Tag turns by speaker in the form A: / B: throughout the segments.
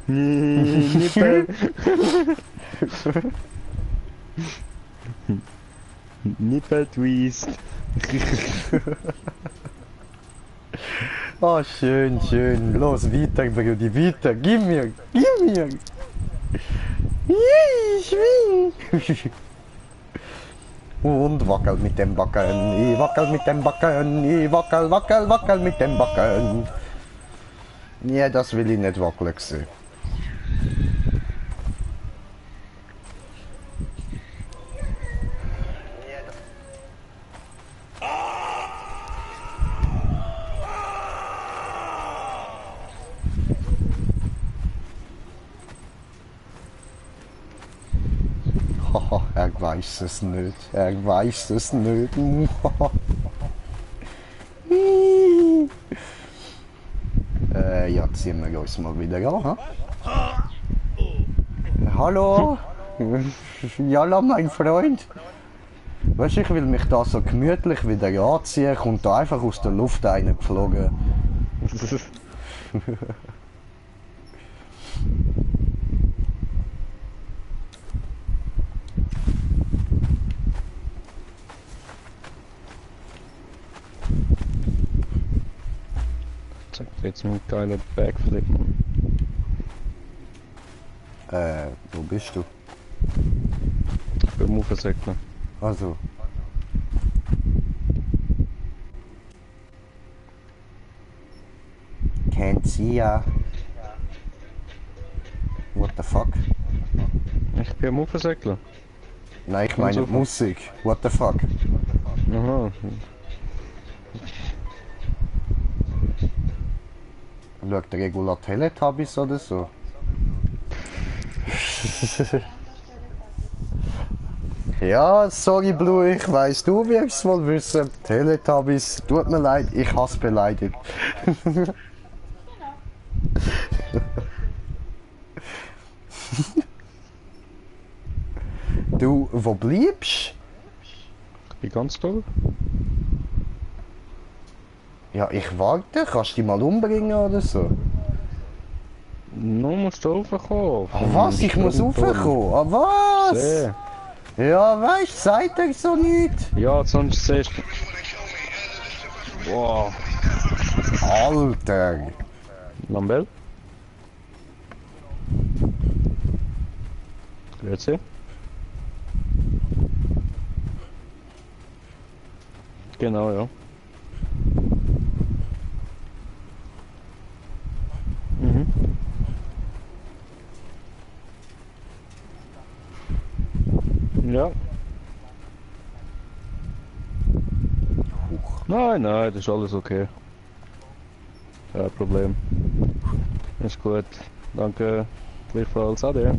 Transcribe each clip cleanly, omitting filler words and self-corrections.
A: Nippel. Nippel Twist.
B: Oh, schön, schön. Los, weiter, Brudi, weiter. Gib mir, gib mir. Schwing. Und wackel mit dem Backen, ich wackel mit dem Backen, ich wackel, wackel, wackel mit dem Backen. Ja, das will ich nicht wackeln sehen. Haha, er weiß es nicht. Er weiß es nicht. Ja, ziehen wir uns mal wieder an. Ha? Hallo? Jalla, mein Freund. Weißt du, ich will mich da so gemütlich wieder anziehen, kommt da einfach aus der Luft reingeflogen.
A: Zeig dir jetzt einen geilen Backflip, Mann.
B: Wo bist du?
A: Ich bin am Aufsäckeln.
B: Also. Can't see ya. What the fuck?
A: Ich bin am Aufsäckeln.
B: Nein, ich meine
A: so.
B: Musik. What the fuck?
A: Aha.
B: Schaut der Regular Teletubbies oder so? Ja, sorry Blue, ich weiss, du wirst es wohl wissen. Teletubbies, tut mir leid, ich hasse beleidigt. Du, wo bleibst?
A: Ich bin ganz toll.
B: Ja, ich warte, kannst du dich mal umbringen oder so?
A: Nun musst du raufkommen.
B: Ah, was? Ich muss raufkommen? Ah, was?
A: Sehr.
B: Ja, weißt, seid ihr so nicht?
A: Ja, sonst siehst du. Wow.
B: Alter!
A: Lambel? Grüezi. Genau, ja. Mhm. Ja. Nein, nein, das ist alles okay. Kein Problem. Ist gut. Danke. Gleichfalls. Ade.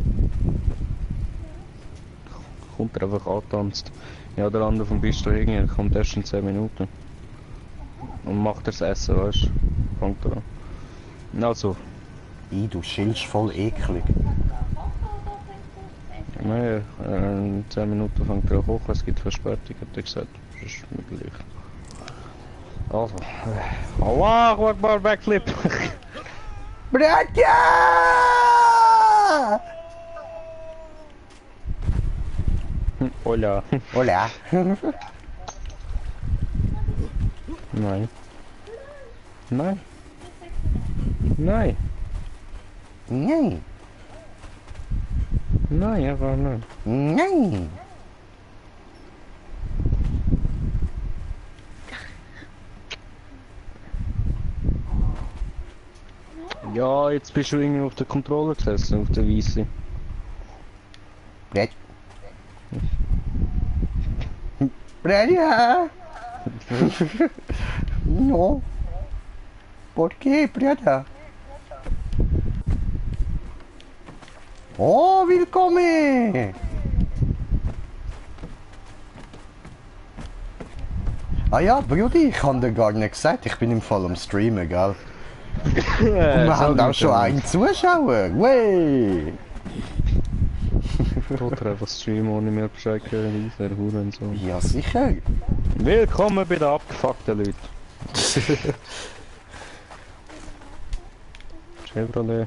A: Kommt er einfach angetanzt. Ja, der andere vom Bistro Hingen kommt erst in 10 Minuten. Und macht das Essen, weißt du? Fängt er an. Also.
B: Du schillst voll eklig.
A: Nein, in 10 Minuten fängt er an kochen, es gibt Verspätung, hat er gesagt. Das ist mir gleich. Also. Allah, Akbar, Backflip!
B: Bratja!
A: Hola.
B: Hola.
A: Nein. Nein. Nein.
B: Nein.
A: Nein, einfach nicht.
B: Nein.
A: Ja, jetzt bist du irgendwie auf der Controller gesessen, auf der Weisse.
B: Brat. Bratja! No. ¿Por qué, Brata? Oh, willkommen! Ah ja, Brudi, ich habe dir gar nicht gesagt, ich bin im Fall am Streamen, gell? Und wir haben auch schon einen Zuschauer, wey!
A: Oder einfach streamen ohne mir Bescheid geben, der Huren so.
B: Ja, sicher.
A: Willkommen bei den abgefuckten Leuten. Chevrolet.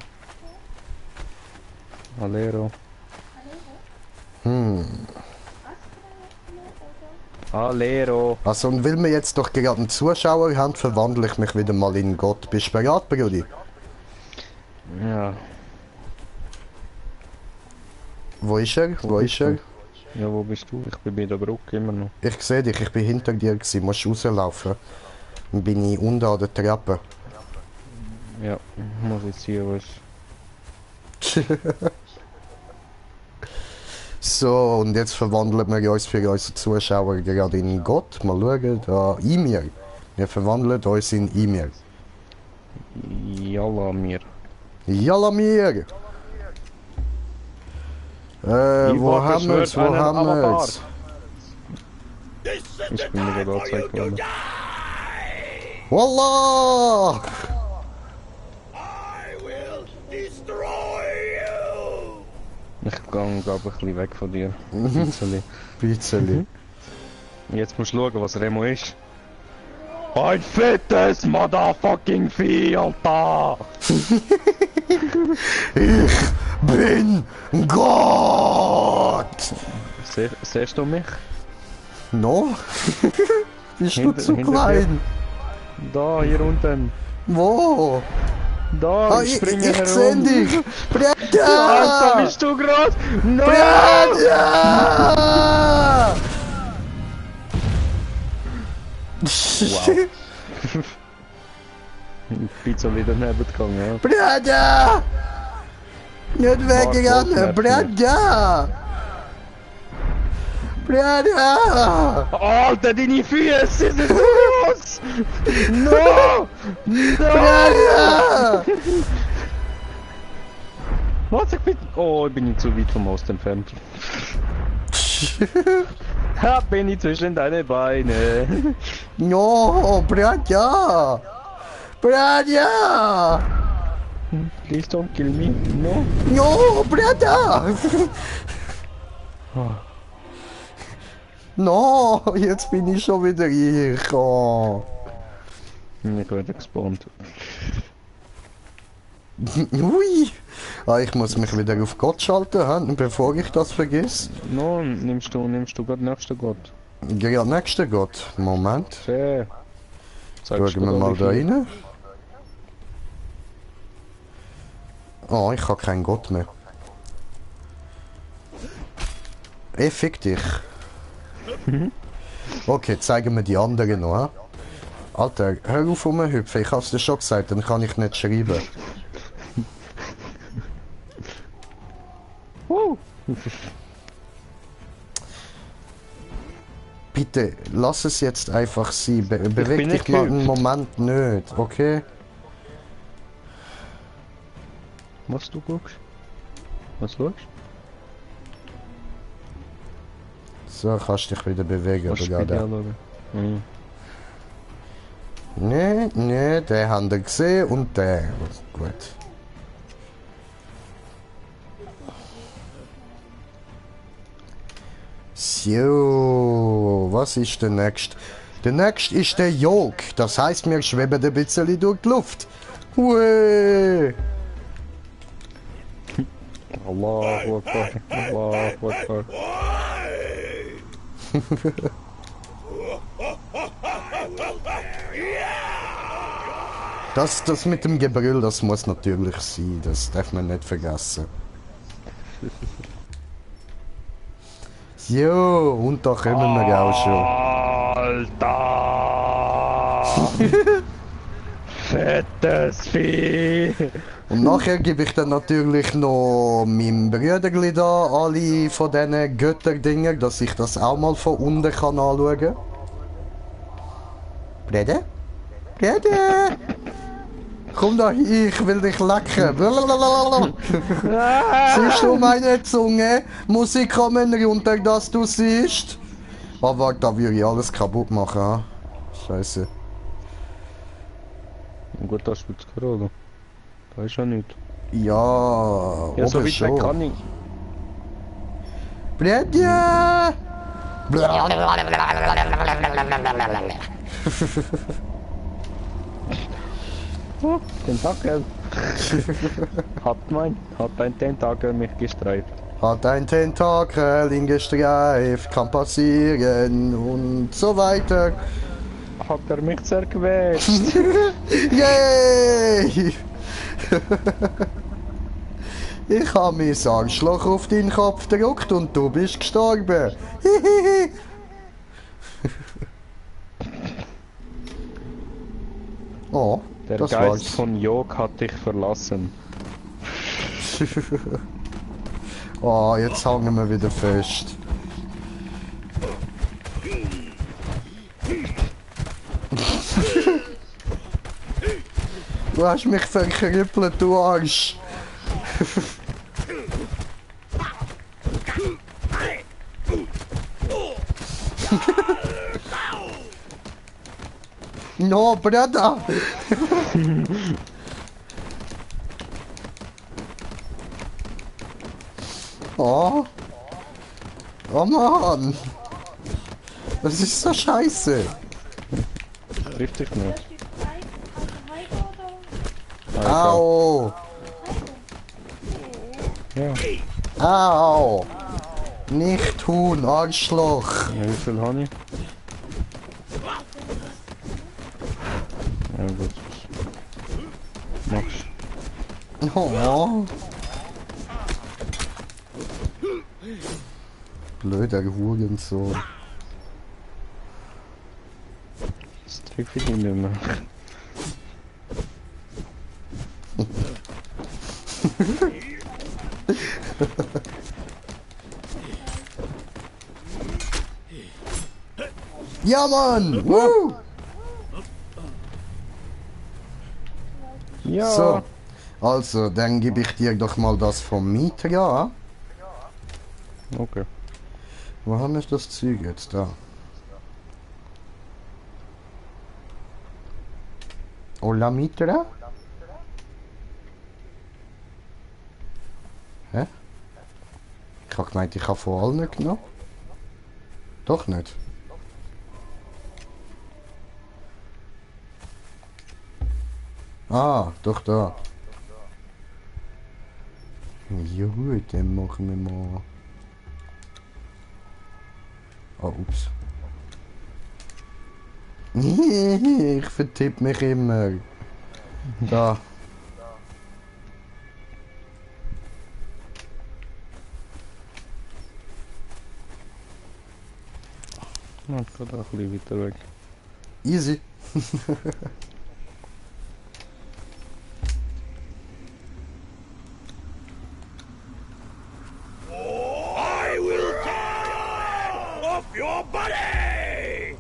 A: Alero. Alero.
B: Also, und weil wir jetzt doch gerade einen Zuschauer haben, verwandle ich mich wieder mal in Gott. Bist du bereit, Brudi?
A: Ja.
B: Wo ist er? Wo ist er?
A: Ja, wo bist du? Ich bin bei der Brücke immer noch.
B: Ich sehe dich, ich bin hinter dir gewesen. Musst rauslaufen. Dann bin ich unten an der Treppe.
A: Ja, muss jetzt hier was.
B: So, und jetzt verwandeln wir uns für unsere Zuschauer gerade in Gott. Mal schauen, da Emir. Wir verwandeln uns in Emir.
A: Jalla mir.
B: Jalamir! Wo haben wir es? Wo haben wir es?
A: Ich bin mir gerade angezeigt worden.
B: Wallah!
A: Ich gehe, glaube ich, ein bisschen weg von dir. Ein bisschen.
B: Bisschen.
A: Jetzt musst du schauen, was Remo ist. Ein fettes Motherfucking Vieh, Alter!
B: Ich bin Gott!
A: Siehst du mich?
B: No? Bist du
A: Hinter-
B: zu
A: hinter
B: klein?
A: Da, hier unten.
B: Wo?
A: Da,
B: Ah,
A: ich
B: ich
A: springe
B: seh
A: herum.
B: dich!
A: Alter,
B: Breda!
A: bist du groß? No!
B: Breda!
A: Wow. Ein bisschen daneben gegangen, ja.
B: Breda! Nicht weggegangen!
A: Mark
B: Breda! Breda!
A: Alter, deine Füße sind so groß! No! No!
B: Breda!
A: Was, ich bin... Oh, ich bin zu weit vom Ost entfernt. Ha, bin ich zwischen deine Beine.
B: No, Breda! Breda!
A: Please don't kill me. No.
B: No, Breda! No, jetzt bin ich schon wieder ich. Oh.
A: Ich werde gespawnt.
B: Ui! Ah, ich muss mich wieder auf Gott schalten, bevor ich das vergesse.
A: No, nimmst du gerade nächsten Gott.
B: Ja, nächster Gott. Moment.
A: Schön.
B: Schauen wir mal da rein. Oh, ich habe keinen Gott mehr. Fick dich. Okay, zeigen wir die anderen noch. Alter, hör auf rumhüpfen, ich hab's dir schon gesagt, dann kann ich nicht schreiben. Bitte, lass es jetzt einfach sein. Beweg
A: bin
B: dich
A: nicht
B: mal einen
A: gehüpft.
B: Moment nicht, okay?
A: Was du guckst? Was schaust?
B: So, kannst dich wieder bewegen,
A: Was
B: oder
A: spielt
B: gerade?
A: oder? Mhm.
B: Nee, nee, den haben wir gesehen und der. Gut. So, was ist der nächste? Der nächste ist der Jog. Das heißt, wir schweben ein bisschen durch die Luft. Hui!
A: Allahu Akbar. Allahu Akbar.
B: Das mit dem Gebrüll, das muss natürlich sein. Das darf man nicht vergessen. Jo, und da kommen wir auch schon.
A: Alter! Fettes Vieh!
B: Und nachher gebe ich dann natürlich noch meinem Brüderli da alle von diesen Götterdingen, dass ich das auch mal von unten kann anschauen kann. Brede? Brede! Komm da hin, ich will dich lecken. Siehst du meine Zunge? Muss ich kommen runter, dass du siehst? Oh, warte, da würde ich alles kaputt machen. Ha? Scheiße.
A: Gut, das spielt keine Rolle. Da ist ja nichts.
B: Ja,
A: Ja, so
B: oben
A: weit
B: schon.
A: weg kann ich.
B: Brede!
A: Oh, Tentakel. Hat ein Tentakel mich gestreift.
B: Hat ein Tentakel ihn gestreift, kann passieren und so weiter.
A: Hat er mich zerquetscht.
B: Yay! Ich habe mein Arschloch auf deinen Kopf gedrückt und du bist gestorben. Hihihi. Oh,
A: Der
B: das
A: Geist
B: war's.
A: von Jog hat dich verlassen.
B: Oh, jetzt hängen wir wieder fest. Du hast mich verkrüppelt, du Arsch. No, Bruder! Oh. Oh Mann! Das ist so scheiße!
A: Trifft dich nicht.
B: Au!
A: Ja.
B: Au! Nicht tun, Arschloch!
A: Ja, wie viel habe ich? Ja gut. Machst.
B: Oh. Blöder Hurensohn.
A: Das treffe ich ihn nicht mehr.
B: Ja, Mann! Woo!
A: Ja.
B: So, also, dann gebe ich dir doch mal das vom Mitra.
A: Okay.
B: Wo haben wir das Zeug jetzt? Da. Hola Mitra? Hä? Ich habe gemeint, ich habe von allen genommen. Doch nicht. Ah, doch da. Ja gut, dann machen wir mal... Oh, ups. Ich vertipp mich immer. Da.
A: Ja, ich gehe auch ein bisschen weiter weg.
B: Easy.
C: I will tear off your body!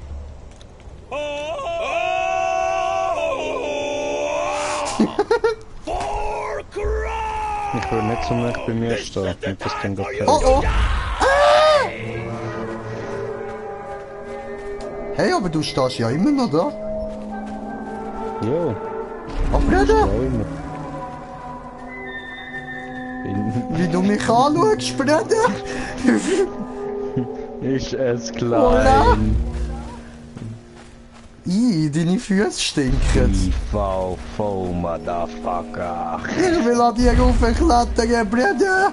C: For Christ!
A: Ich will nicht so nah bei mir stehen und das dann geht
B: Oh
A: fertig.
B: oh! Hey, aber du stehst ja immer noch da.
A: Jo,
B: Aber Bruder,
A: da immer.
B: wie du mich anschaust, Bruder.
A: Ist es
B: Hola.
A: klein.
B: Deine Füße stinken.
A: IVV, Motherfucker.
B: Ich will an dir raufklettern, Bruder.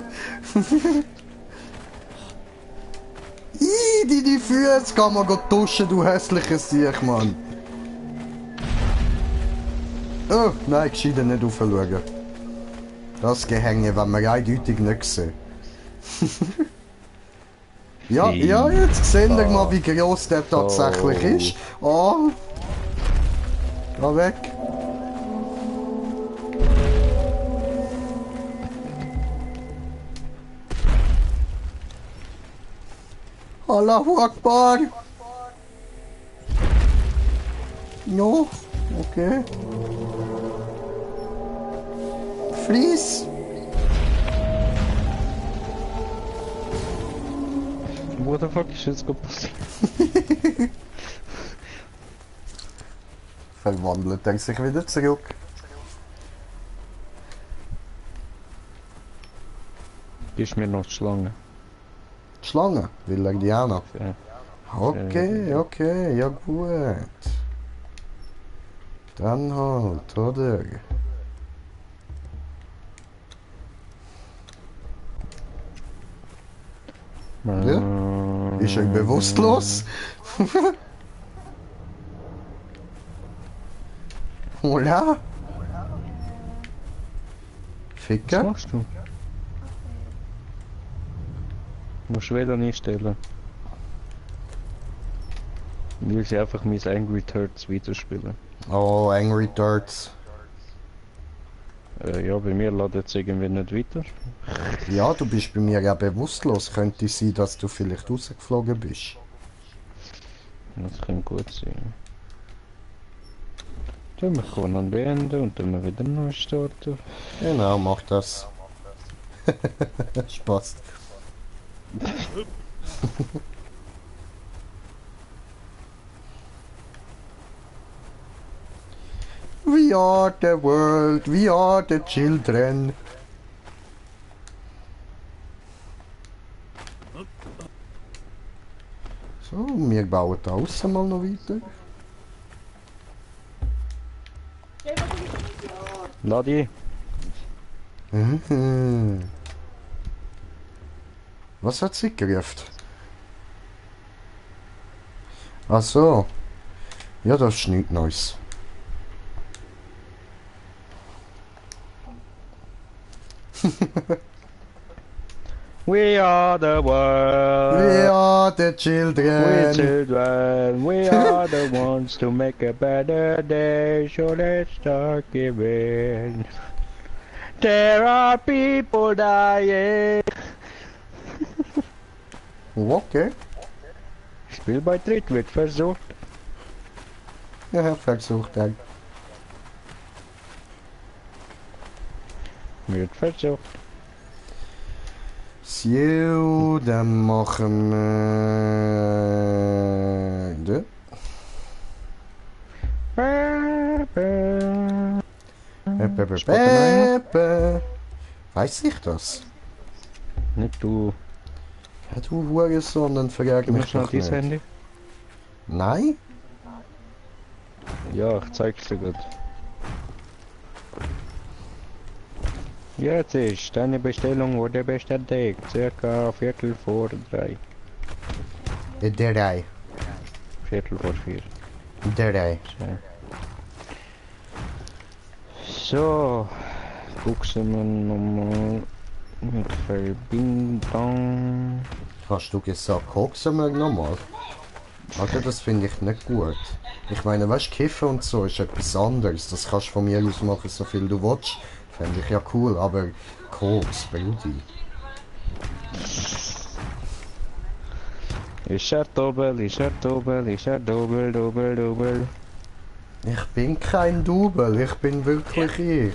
B: Deine Füße kann man gut duschen, du hässliches Siech, Mann. Oh, nein, gescheiter nicht raufschauen. Das Gehänge, wenn wir eindeutig nicht sehen. Ja, jetzt sehen wir mal, wie groß der tatsächlich ist. Oh. Da weg. Allahu Akbar. No, okay. Freeze.
A: What the fuck ist jetzt gerade passiert?
B: Verwandelt er sich wieder zurück.
A: Gibst mir noch die Schlange.
B: Die Schlange, will er die auch noch?
A: Ja.
B: Okay, okay, ja gut. Dann halt, oder? Ja? Ist er bewusstlos? Oder?
A: Was
B: Ficker?
A: machst du? Du musst WLAN einstellen. Ich will sie einfach mein Angry Turds weiterspielen.
B: Oh, Angry Turds.
A: Ja, bei mir ladet es irgendwie nicht weiter.
B: Ja, du bist bei mir ja bewusstlos. Könnte sein, dass du vielleicht rausgeflogen bist.
A: Das kann gut sein. Dann wir können beenden und dann wieder neu starten.
B: Genau, mach das. Spaß. We are the world, we are the children. So, wir bauen da aussen mal noch weiter.
A: Ladi,
B: Mhm. Was hat sie gerufen? Ach so. Ja, das ist nichts Neues.
A: we are the world.
B: We are the
A: We
B: children.
A: children, we are the ones to make a better day. So let's start giving. There are people dying.
B: Okay.
A: Spielbeitritt wird versucht.
B: Ja, versucht er.
A: Wird versucht.
B: So, dann machen wir... Weiß ich das?
A: Nicht du.
B: Ja, du Hurensohn, dann frag
A: Gib mir
B: mich
A: schnell
B: doch
A: dein
B: nicht.
A: Handy.
B: Nein?
A: Ja, ich zeig's dir gut. Jetzt ist deine Bestellung wurde bestätigt. Circa Viertel vor 3.
B: Drei.
A: Viertel vor 4.
B: Drei.
A: So. Gucken wir nochmal mit Verbindung.
B: Hast du gesagt, koksen wir nochmal? Alter, das finde ich nicht gut. Ich meine, weißt du, Kiffen und so ist etwas anderes. Das kannst du von mir aus machen, so viel du willst. Fände ich ja cool, aber Koks, Brudi.
A: Ist er Doppel, ist er Doppel, ist er Doppel, Doppel, Doppel.
B: Ich bin kein Double, ich bin wirklich ich.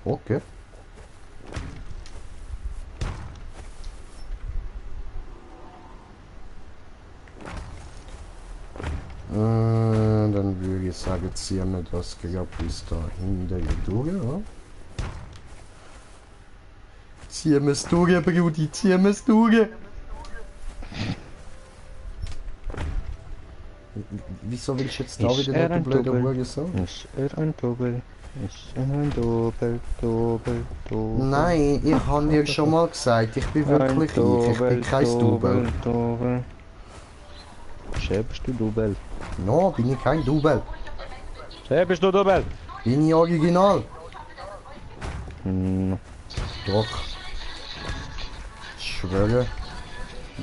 B: Okay. Dann würde ich sagen, ziehen wir das gerade bis da hinten durch, ja? Ziehen wir es durch, Brudi, ziehen wir es durch! Wieso willst du jetzt da
A: Ist
B: wieder
A: er
B: nicht,
A: ein
B: du blöder
A: Double?
B: Hurensohn?
A: Ist er ein Doppel? Ist er ein Doppel, Doppel, Doppel?
B: Nein, ich habe dir schon mal gesagt, ich bin wirklich ich bin kein Double.
A: Doppel. Schäbst du Doppel?
B: No, bin ich kein Double.
A: Schäbst du Doppel?
B: Bin ich original?
A: Hm,
B: Doch. Ich schwöre.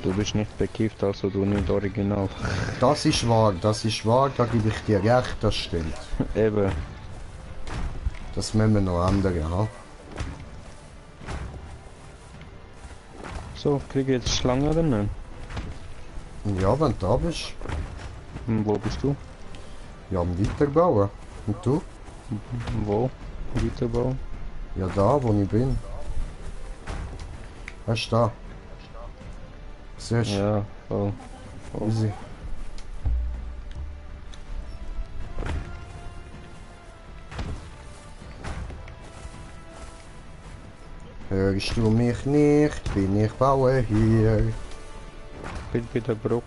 A: du bist nicht bekifft, also du nicht original.
B: Das ist wahr, da gebe ich dir recht, das stimmt.
A: Eben.
B: Das müssen wir noch ändern, ja.
A: So, kriege ich jetzt Schlange oder nicht?
B: Ja, wenn du da bist.
A: Wo bist du?
B: Ja, am Weiterbauen. Und du?
A: Wo? Weiterbau?
B: Ja, da, wo ich bin. Weißt du, da? Siehst du?
A: Ja, voll.
B: Easy. Hörst du mich nicht? Bin ich baue hier.
A: Bin bei der Brücke.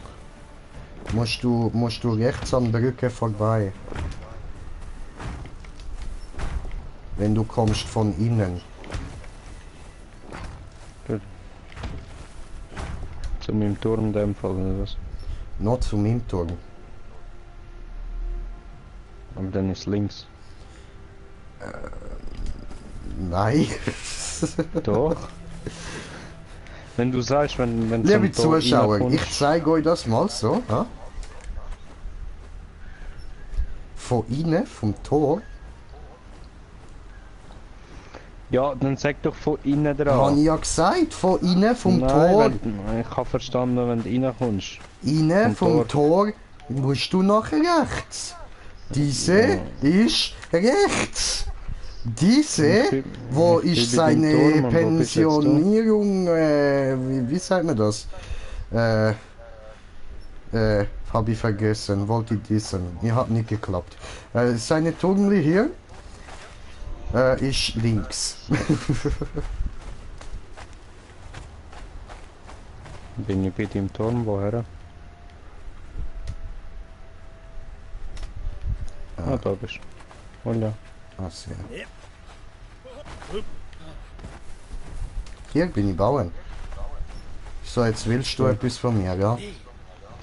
B: Musst du rechts an der Brücke vorbei. Wenn du kommst von innen.
A: Zu meinem Turm in dem Fall, oder was?
B: Noch zu meinem Turm.
A: Aber dann ist links.
B: Nein.
A: Doch. Wenn du sagst, wenn
B: Liebe
A: zum Tor
B: Zuschauer,
A: reinkommst-
B: ich zeige euch das mal so. Ja? Von innen, vom Tor,
A: Ja, dann sag doch von innen
B: habe
A: dran.
B: ich ja gesagt, von innen, vom
A: Nein,
B: Tor.
A: ich habe verstanden, wenn du reinkommst.
B: Innen
A: Vom
B: vom Tor musst du nach rechts. Diese ist rechts. Diese,
A: Ich bin-
B: wo
A: ich
B: ist
A: bin bei dem
B: seine
A: Turm, und wo bist jetzt du?
B: Pensionierung, wie sagt man das? Habe ich vergessen, wollte ich diesen. Mir hat nicht geklappt. Seine Turmli hier ist links.
A: Bin ich bei deinem Turm, woher? Ah, da bist du. Oh ja.
B: Ah, sehr. Hier bin ich bauen. So, jetzt willst du etwas von mir, ja?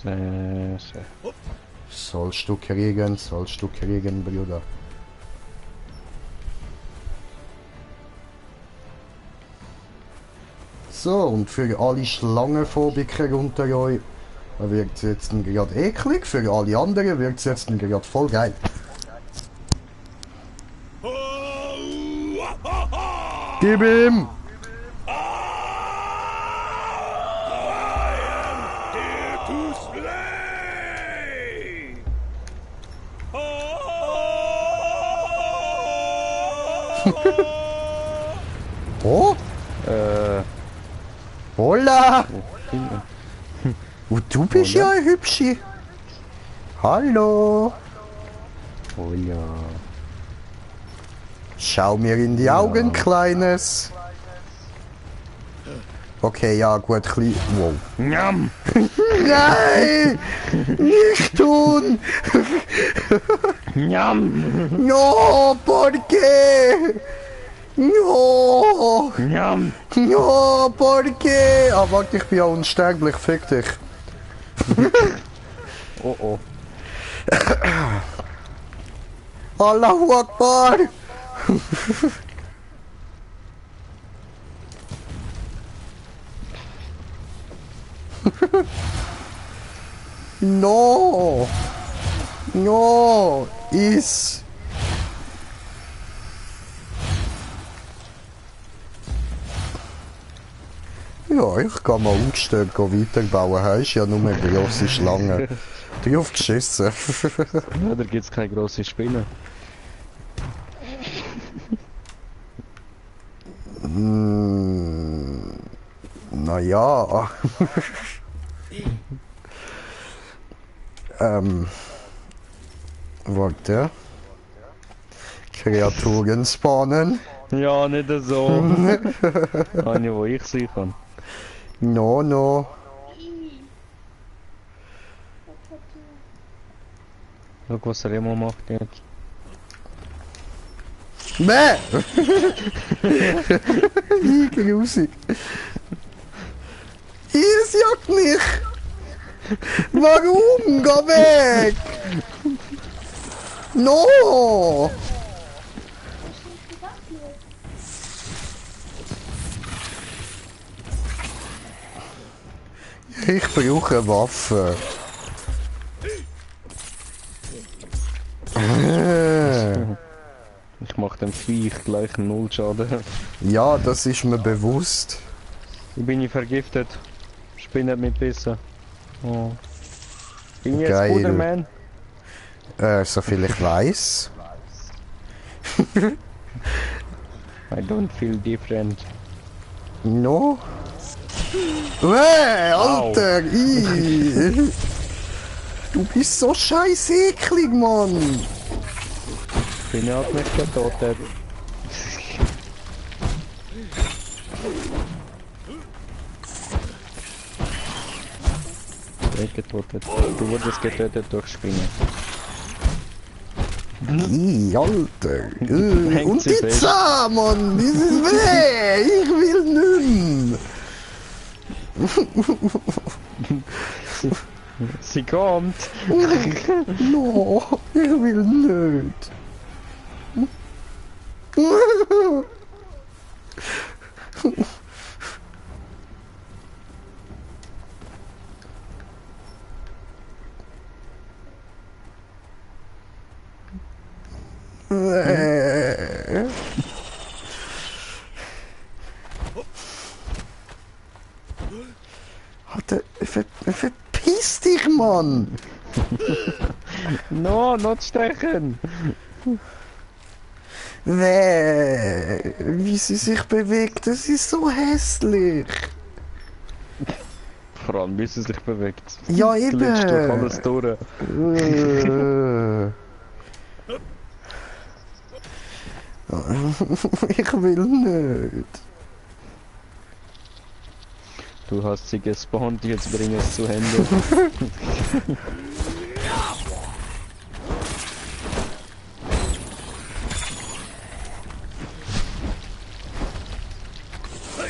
A: Sehr, sehr.
B: Sollst du kriegen, Bruder. So, und für alle Schlangenphobiker unter euch wird es jetzt gerade eklig, für alle anderen wird es jetzt gerade voll geil.
C: Oh, ha, ha.
B: Gib ihm!
C: Here to slay!
B: Oh,
A: Äh,
B: hola!
A: hinten.
B: Und du bist ja ein Hübschi. Hallo!
A: Oh ja.
B: Schau mir in die Augen, Kleines. Okay, ja, gut, klein. Wow.
A: Njam!
B: Nein! Nicht tun!
A: Njam!
B: No, ¿por qué? No!
A: Njam!
B: No, ¿por qué? Ah, warte, ich bin ja unsterblich, fick dich.
A: Oh oh.
B: Allahu Akbar! No! No! Is! Ja, ich kann mal ungestört weiterbauen. Hast ja nur eine grosse Schlange. Drauf geschissen.
A: Ja, da gibt's keine grosse Spinne.
B: Naja. Warte. Kreaturen spawnen.
A: Ja, nicht so. Eine, wo ich sein kann.
B: No, no.
A: Schau, was Remo macht jetzt.
B: Bäh! Wie grusig. Es jagt mich! Warum? Geh weg! No! Ich brauche eine Waffe.
A: Ich mach dem Viech gleich 0 Schaden.
B: Ja, das ist mir bewusst.
A: Ich bin vergiftet. Spinne hat mich bissen. Oh. Bin ich jetzt
B: Geil.
A: Buderman?
B: Soviel ich weiß.
A: I don't feel different.
B: No? Alter! Ih. Du bist so scheiß eklig, Mann!
A: Spinne hat mich getötet. Weggetötet. Du wurdest getötet durch Spinnen.
B: Ih, Alter.
A: Hängt
B: Und
A: sie
B: die
A: fest.
B: Zah, Mann. Das ist weh. Ich will nicht.
A: Sie kommt!
B: No, ich will nicht. Alter, verpiss dich, Mann!
A: No, not stechen!
B: Wie sie sich bewegt, das ist so hässlich.
A: Vor allem, wie sie sich bewegt.
B: Ja,
A: Du liegst durch
B: eben.
A: alles durch.
B: Ich will nicht.
A: Du hast sie gespawnt, jetzt bring es zu Ende.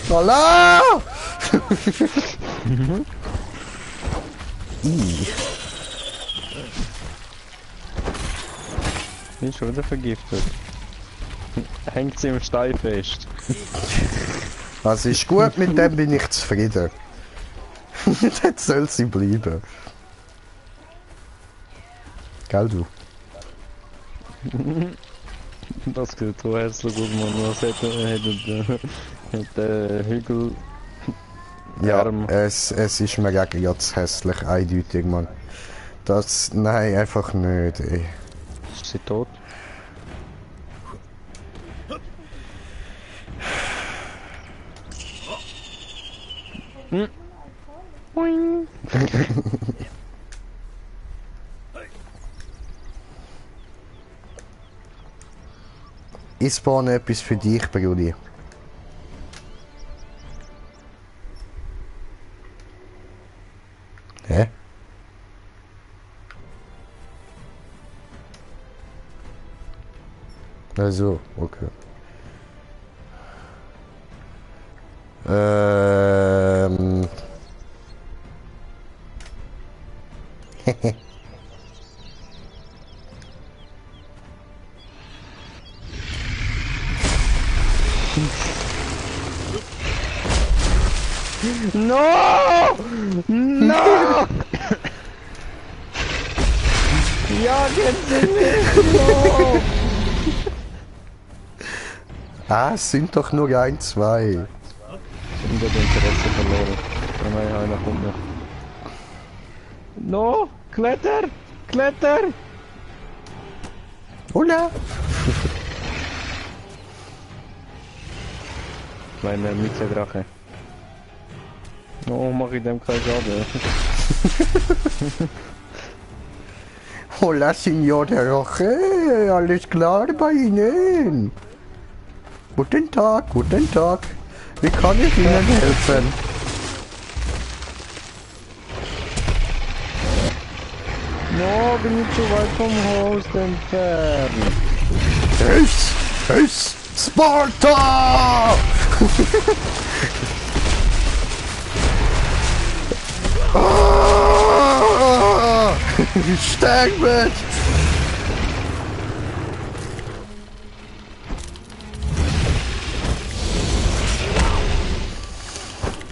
B: Voila! Ih.
A: Bin schon wieder vergiftet. Hängt sie im Stein fest.
B: Das ist gut, mit dem bin ich zufrieden. Das soll sie bleiben. Gell, du?
A: Das sieht so hässlich aus, man. Was hätte Hügel.
B: Ja,
A: Arm.
B: es ist mir jetzt hässlich, eindeutig, Mann. Das, nein, einfach nicht, ey.
A: Ist sie tot? Boing.
B: Ich spawne etwas für dich, Brudi. Hä? Also, okay.
A: No! No! Jagen Sie mich! No!
B: Ah, es sind doch nur ein, zwei.
A: Ich hab das Interesse verloren. Oh nein, einer kommt noch. No! Kletter! Kletter!
B: Hola!
A: Kleiner Mieterdrache. Oh, mach ich dem keinen Schaden.
B: Hola, Signor der Roche, alles klar bei Ihnen? Guten Tag, guten Tag. Wie kann ich Ihnen helfen?
A: No, bin ich zu weit vom Host entfernt.
B: Tschüss, Sparta! Ah! Sterben!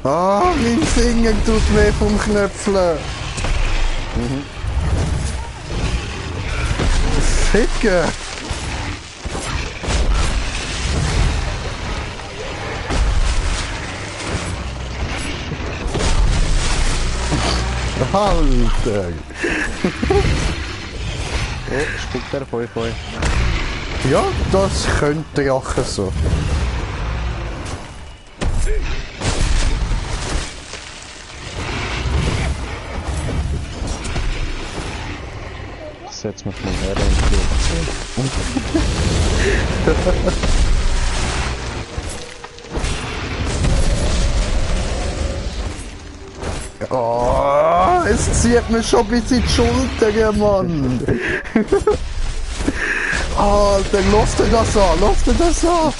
B: Ah, mein Finger tut weh vom Knöpfeln. Ficken! Alter!
A: Oh, spuckt er voll.
B: Ja, das könnte Jache so.
A: Setz mich mal her und
B: Oh, Es zieht mir schon bis in die Schulter, Mann. Alter, lass dir das an, lass dir das an.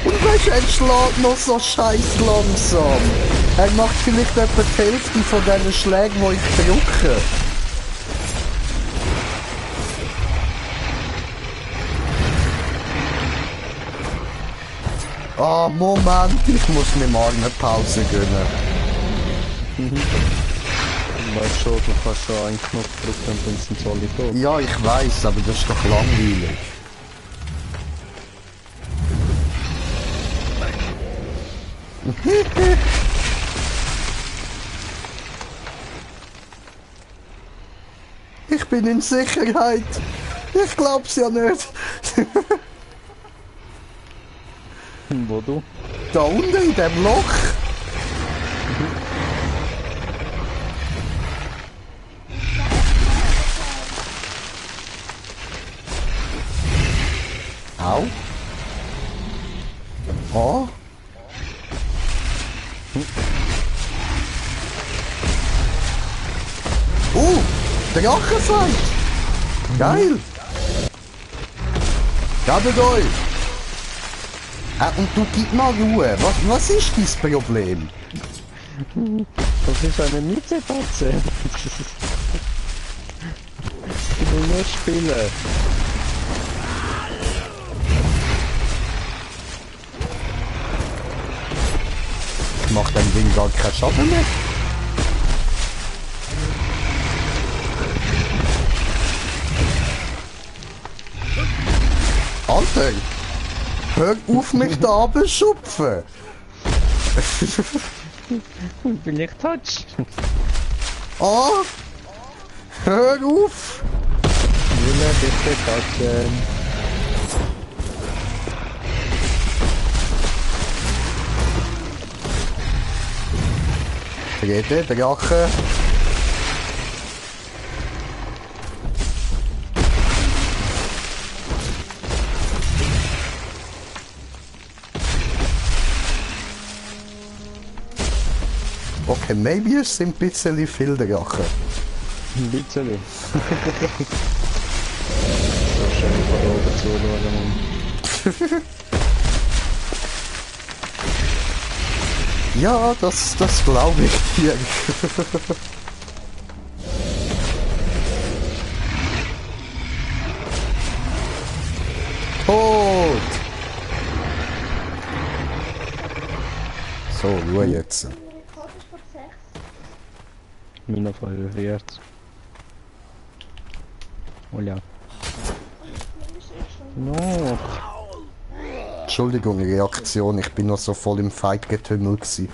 B: Und weißt du, er schlägt noch so scheiß langsam. Er macht vielleicht etwa die Hälfte von diesen Schlägen, die ich drücke. Ah, Moment, ich muss mir morgen eine Pause gönnen.
A: Du weißt schon, du kannst schon einen Knopf drücken und dann sind sie alle tot.
B: Ja, ich weiß, aber das ist doch langweilig. Ich bin in Sicherheit. Ich glaub's ja nicht.
A: Wo du?
B: Da unten in dem Loch. Au. Oh. Der Jachenfeind. Geil. Gabt euch. Und du gib mal Ruhe. Was ist dein Problem?
A: Das ist eine Miezekatze. Ich will nur spielen.
B: Macht dem Ding gar keinen Schaden mehr. Alter! Hör auf mich da abschupfen!
A: Bin ich touch?
B: Ah! Hör auf!
A: Wille bitte touchen.
B: Rede, Drache! Okay, maybe es sind ein bisschen viel Drachen.
A: Ein bisschen. So schön von oben zuschauen.
B: Ja, das glaube ich dir. Tot! So, Ruhe jetzt.
A: Mina verliert. Oh ja. No.
B: Entschuldigung, Reaktion, ich bin noch so voll im Fight-Getümmel gsi.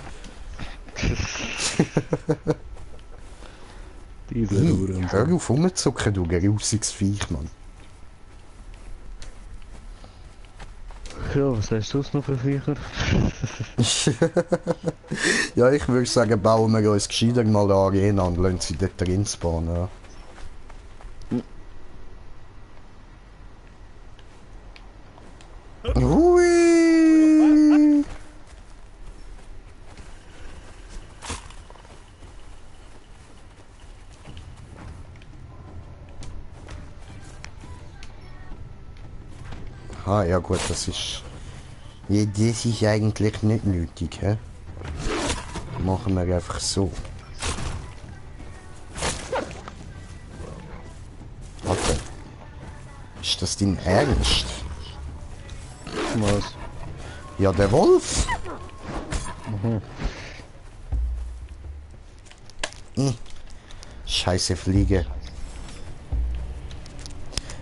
A: Diese Uhren.
B: Hör auf rumzucken, du gerusiges Viech, Mann.
A: Ja, was hast du noch für Viecher?
B: Ja, ich würde sagen, bauen wir uns gescheiter mal eine Arena und lassen sie dort drin spawnen. Ja. Hui! Ah, ja gut, das ist... Ja, das ist eigentlich nicht nötig, hä? Machen wir einfach so. Warte. Ist das dein Ernst?
A: Was?
B: Ja, der Wolf! Scheiße Fliege.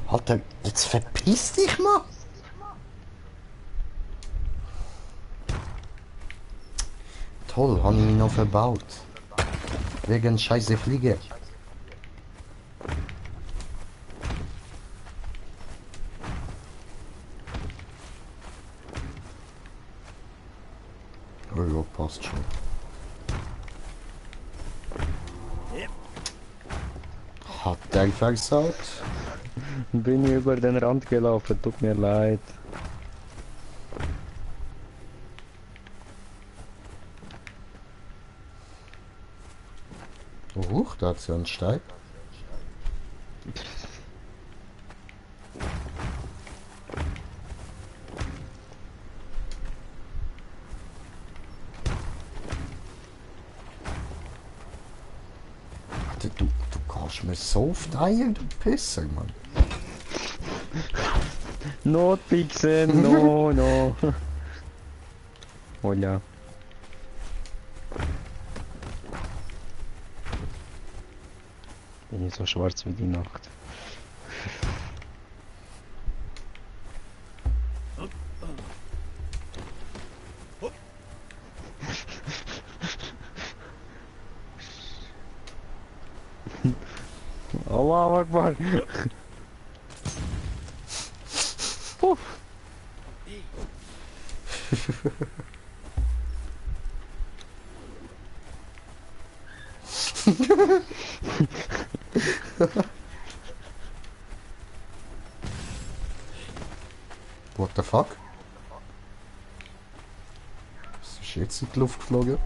B: Alter, jetzt verpiss dich mal! Toll, habe ich mich noch verbaut. Wegen scheiße Fliege. Oh ja, passt schon. Hat der versaut?
A: Bin ich über den Rand gelaufen, tut mir leid.
B: Huch, da hat's ja einen Stein. Alter, du kannst mir so auf die Eier, du Pisser, Mann.
A: Not fixen, no, no. Hola. Bin ich so schwarz wie die Nacht. Allah Akbar. Puff.
B: What the fuck? Was ist jetzt in die Luft geflogen?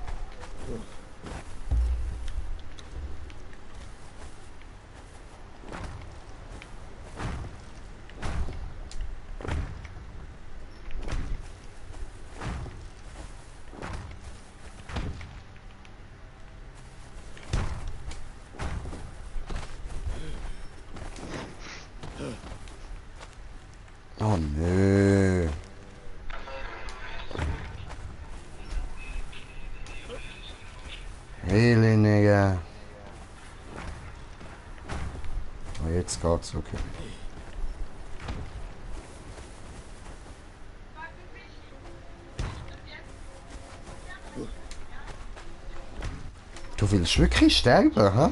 B: Oh nö. Really, Nigga. Oh, jetzt geht's, okay. Du willst wirklich sterben, hä?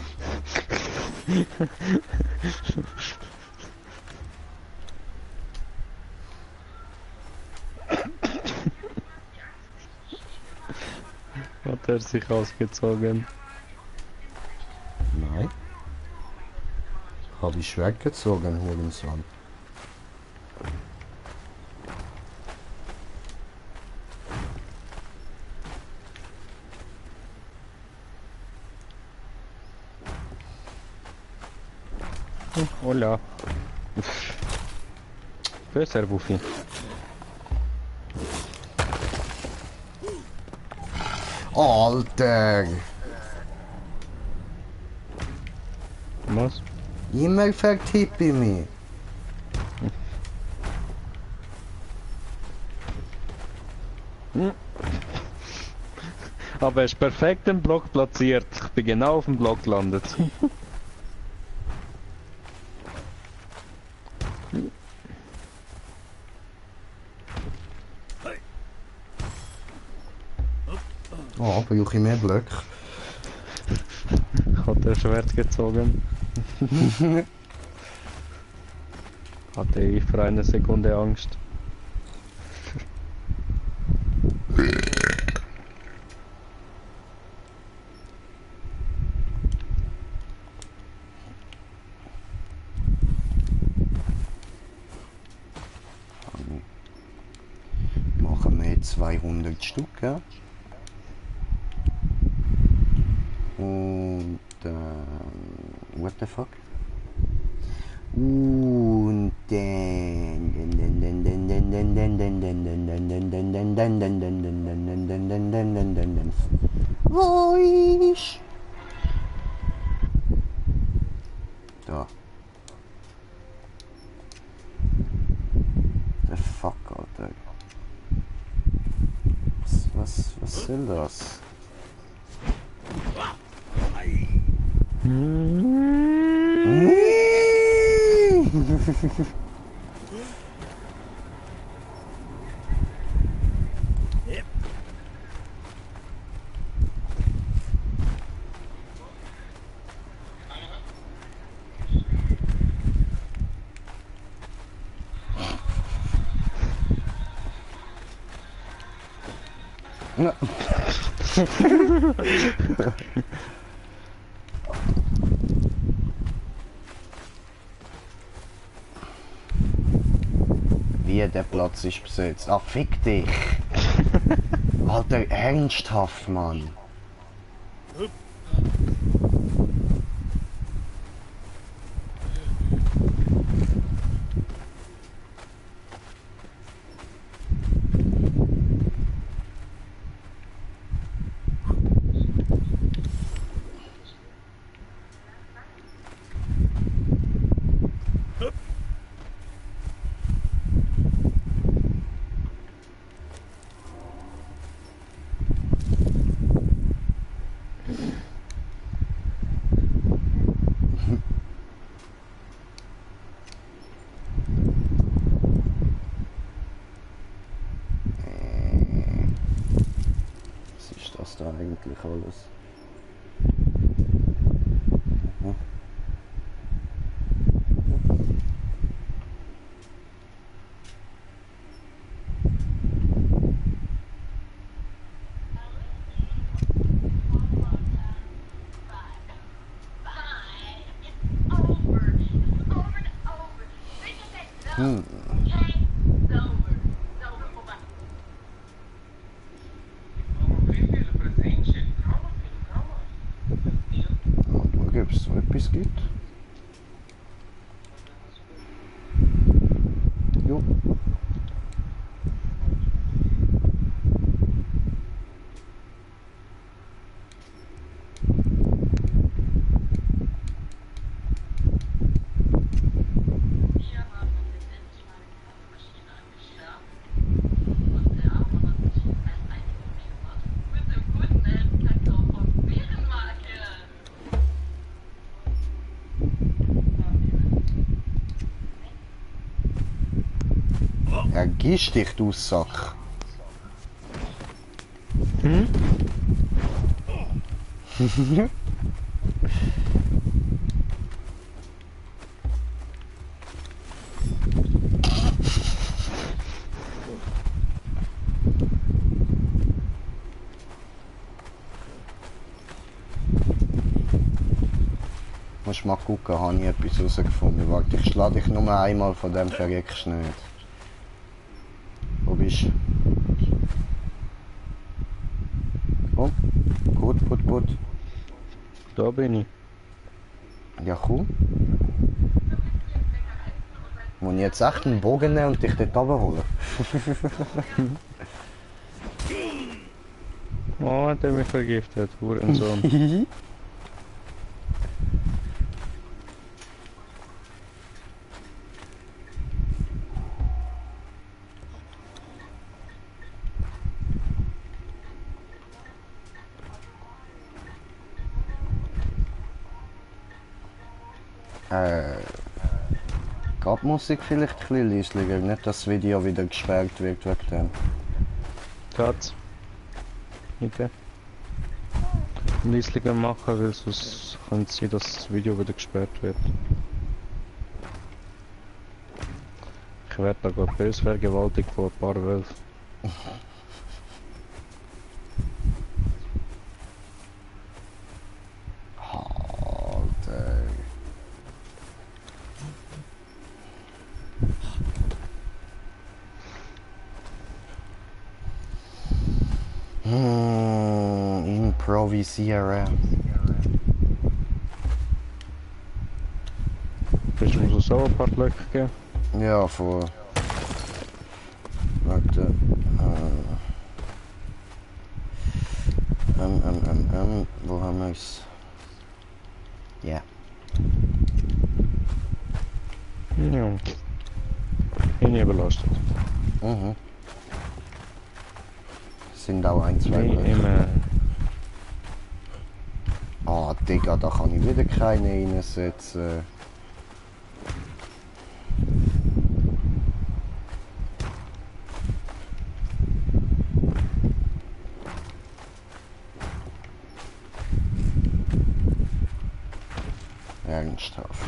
A: Hat er sich ausgezogen?
B: Nein. Hab ich weggezogen, Hurensohn.
A: Hola. Besser, Wuffi.
B: Alter!
A: Was?
B: Immer vertippe ich mich.
A: Aber er ist perfekt im Block platziert. Ich bin genau auf dem Block gelandet.
B: Oh, brauche ich mehr Blöcke.
A: Hat er Schwert gezogen. Hatte ich für eine Sekunde Angst.
B: Machen wir 200 Stück, ja? Und what the fuck? Und wo ist? Da. The fuck, Alter. Was soll das? Ja. Wie der Platz ist besetzt. Ah, fick dich! Alter, ernsthaft, Mann! da eigentlich alles? Mhm. Hm. Und ob es so etwas gibt? Jo. Ergisch dich, du Sack.
A: Hm?
B: Musst mal gucken, habe ich etwas herausgefunden. Warte, ich schlage dich nur einmal von dem verreckst du nicht. Wo bist du? Komm, gut.
A: Da bin ich.
B: Ja, komm. Muss ich jetzt echt einen Bogen nehmen und dich dort runterholen?
A: Oh, hat er mich vergiftet, Hurensohn.
B: Geht die Musik vielleicht ein bisschen leislicher? Nicht, dass das Video wieder gesperrt wird wegen dem.
A: Katz. Bitte. Leislicher machen, weil sonst könnte es sein, dass das Video wieder gesperrt wird. Ich werde da gerade böse vergewaltigt von ein paar Wölfen.
B: Alter. Improvisieren.
A: Bist du uns so ein paar Blöcke gegeben?
B: Ja, vor. Warte. Wo haben wir es? Ja.
A: Ja. Bin ich überlastet.
B: Mhm. Sind auch ein, zwei
A: Nee,
B: Blöcke.
A: immer.
B: Ah, Digga, da kann ich wieder keine reinsetzen. Ernsthaft.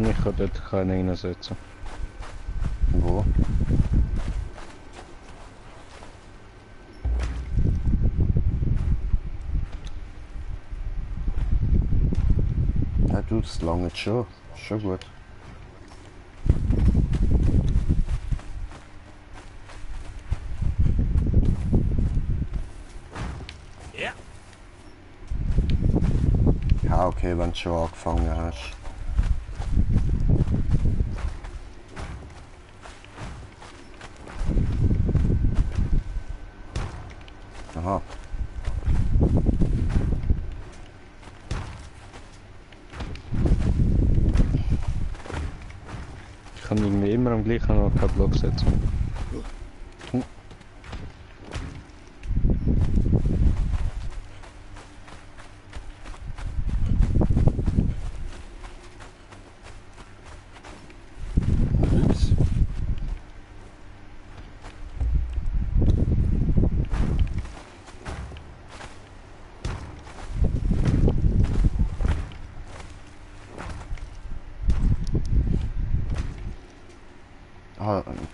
A: Ich kann dort keinen reinsetzen.
B: Wo? Ja, du, das lange schon. Schon gut.
C: Ja.
B: Ja, okay, wenn du schon angefangen hast. Aha.
A: Ich kann irgendwie immer am gleichen Ort keinen Block setzen.
B: Hm.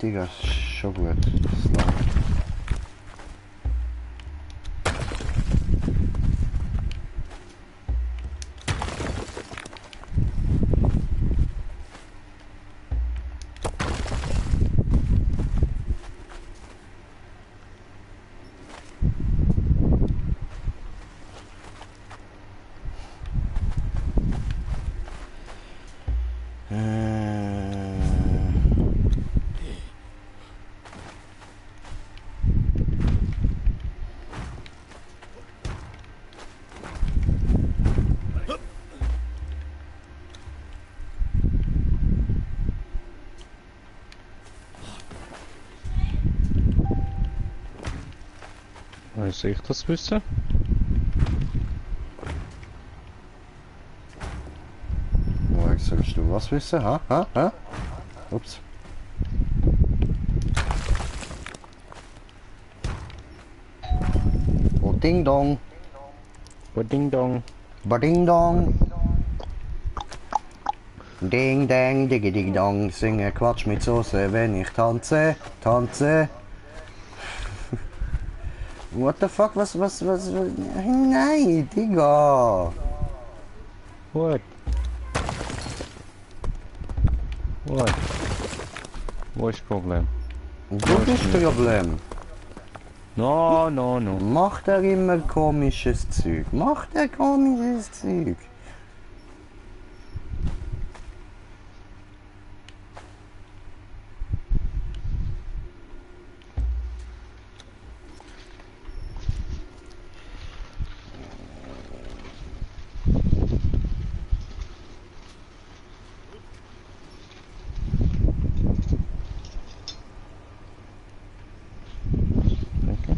B: Digga, schon gut. Das langt.
A: Soll ich das wissen?
B: Woher sollst du was wissen? Ha? Ha? Ha? Ups. Oh, Ding Dong.
A: Oh, Ding Dong.
B: Bading Dong. Ding Dang, Diggi Ding Dong. Singe Quatsch mit Soße, wenn ich tanze. Tanze. What the fuck? Was? Nein, Digga.
A: What? What? Wo ist das Problem?
B: Du bist das Problem.
A: No, no, no.
B: Macht er immer komisches Zeug? Macht er komisches Zeug?
A: Danke.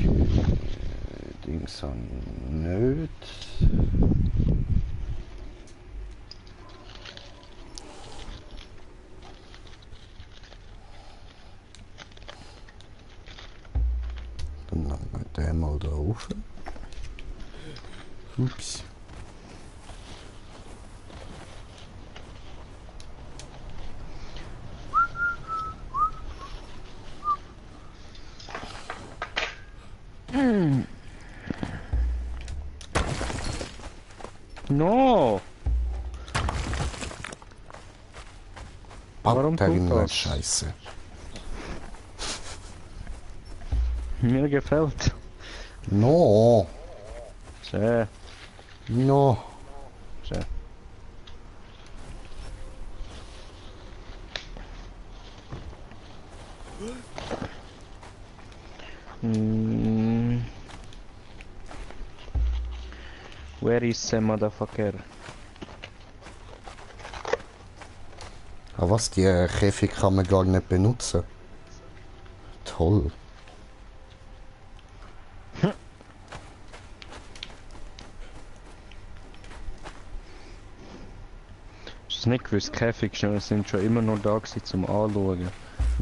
B: Okay. Dings an Nöt. Dann machen wir den mal drauf. Ups.
A: No! Warum tut
B: Batterien
A: das?
B: Scheiße.
A: Mir gefällt.
B: No.
A: Sehr,
B: No.
A: sehr. Where is the motherfucker?
B: Aber was, die Käfig kann man gar nicht benutzen. Toll.
A: Hast du nicht gewusst, Käfigschnellen sind schon immer noch da gewesen zum Anschauen.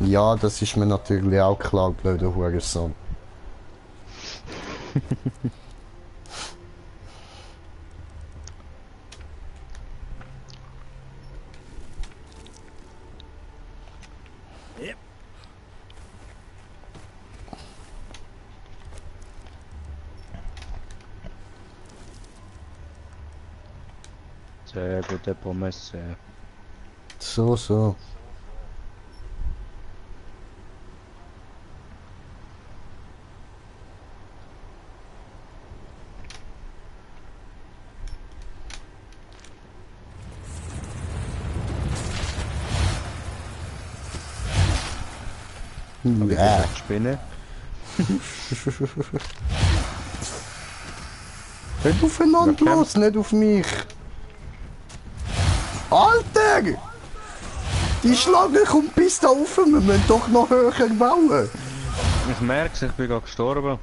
B: Ja, das ist mir natürlich auch klar, blöder Hurensohn.
C: Yep.
A: Sehr gute Promesse.
B: So, so. Ja.
A: Spinne.
B: Hört aufeinander
A: Ja,
B: los, nicht auf mich. Alter! Die Schlange kommt bis da rauf, wir müssen doch noch höher bauen.
A: Ich merke, ich bin gerade gestorben.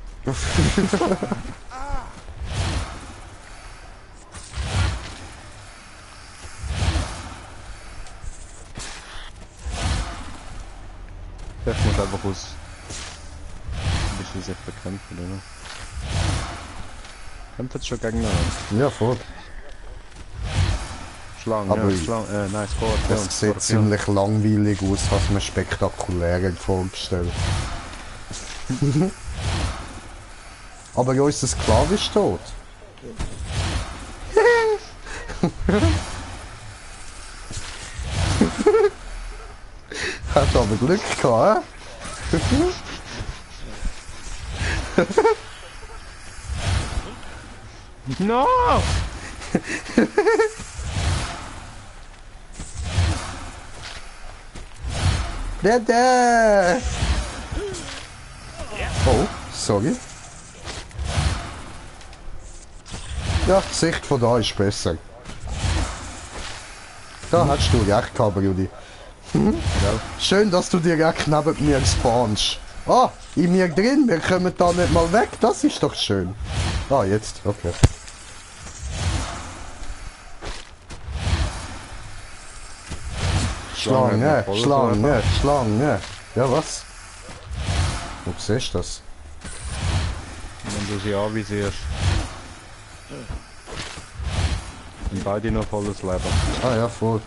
A: Ich muss einfach aus ein bisschen sich bekämpfen, oder? Kämpft jetzt schon gegeneinander.
B: Ja, voll.
A: Schlange,
B: Aber
A: ja, Schlange, nein, Skorpion.
B: das sieht ziemlich langweilig aus, was mir spektakulärer vorgestellt. Aber ja, unser Sklave ist tot. Hat aber Glück gehabt,
A: No!
B: Dada! Oh, sorry. Ja, die Sicht von da ist besser. Da hast du recht gehabt, Rudi. Schön, dass du direkt neben mir spawnst. Ah, in mir drin, wir kommen da nicht mal weg, das ist doch schön. Ah, jetzt, okay. Schlange, Schlange, Schlange. Ja, was? Wo siehst du das?
A: Wenn du sie anvisierst. Und beide noch volles Leben.
B: Ah ja, voll.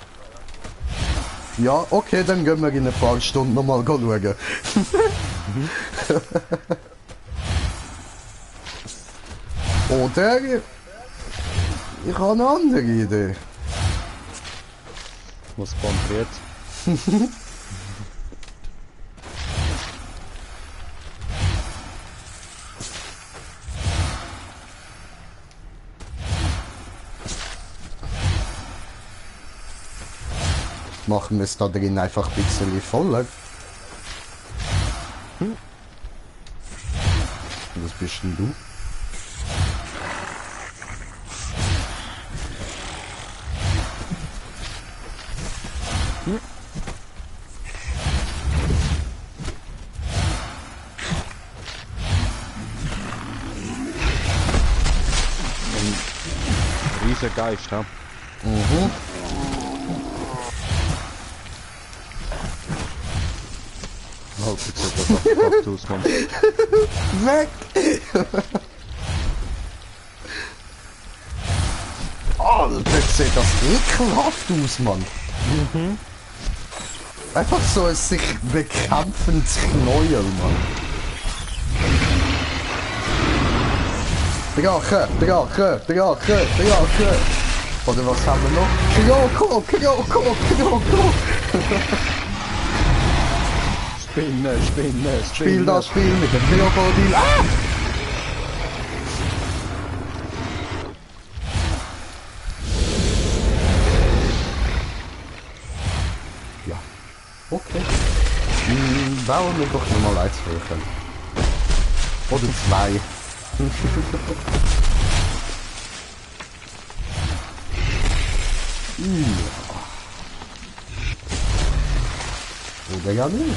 B: Ja, okay, dann gehen wir in ein paar Stunden nochmal schauen. Oder ich habe eine andere Idee.
A: Was spawnt jetzt?
B: Machen wir es da drin einfach ein bisschen voller. Was bist denn du?
A: Riesiger Geist, ja?
B: Mhm.
A: Halt, jetzt sieht das abgepackt aus, Mann.
B: Weg! Alter, jetzt sieht das ekelhaft aus, Mann. Einfach so ein sich bekämpfendes Knäuel, Mann. Drache, Drache, Drache, Drache. Oder was haben wir noch? Kroko, Kroko, Kroko.
A: Spinne, Spinne, Spinne.
B: Spiel das Spiel mit dem Krokodil. Ah! Ja, okay. Bauen wir doch nochmal eins hoch. Oder zwei. Oder ja nicht.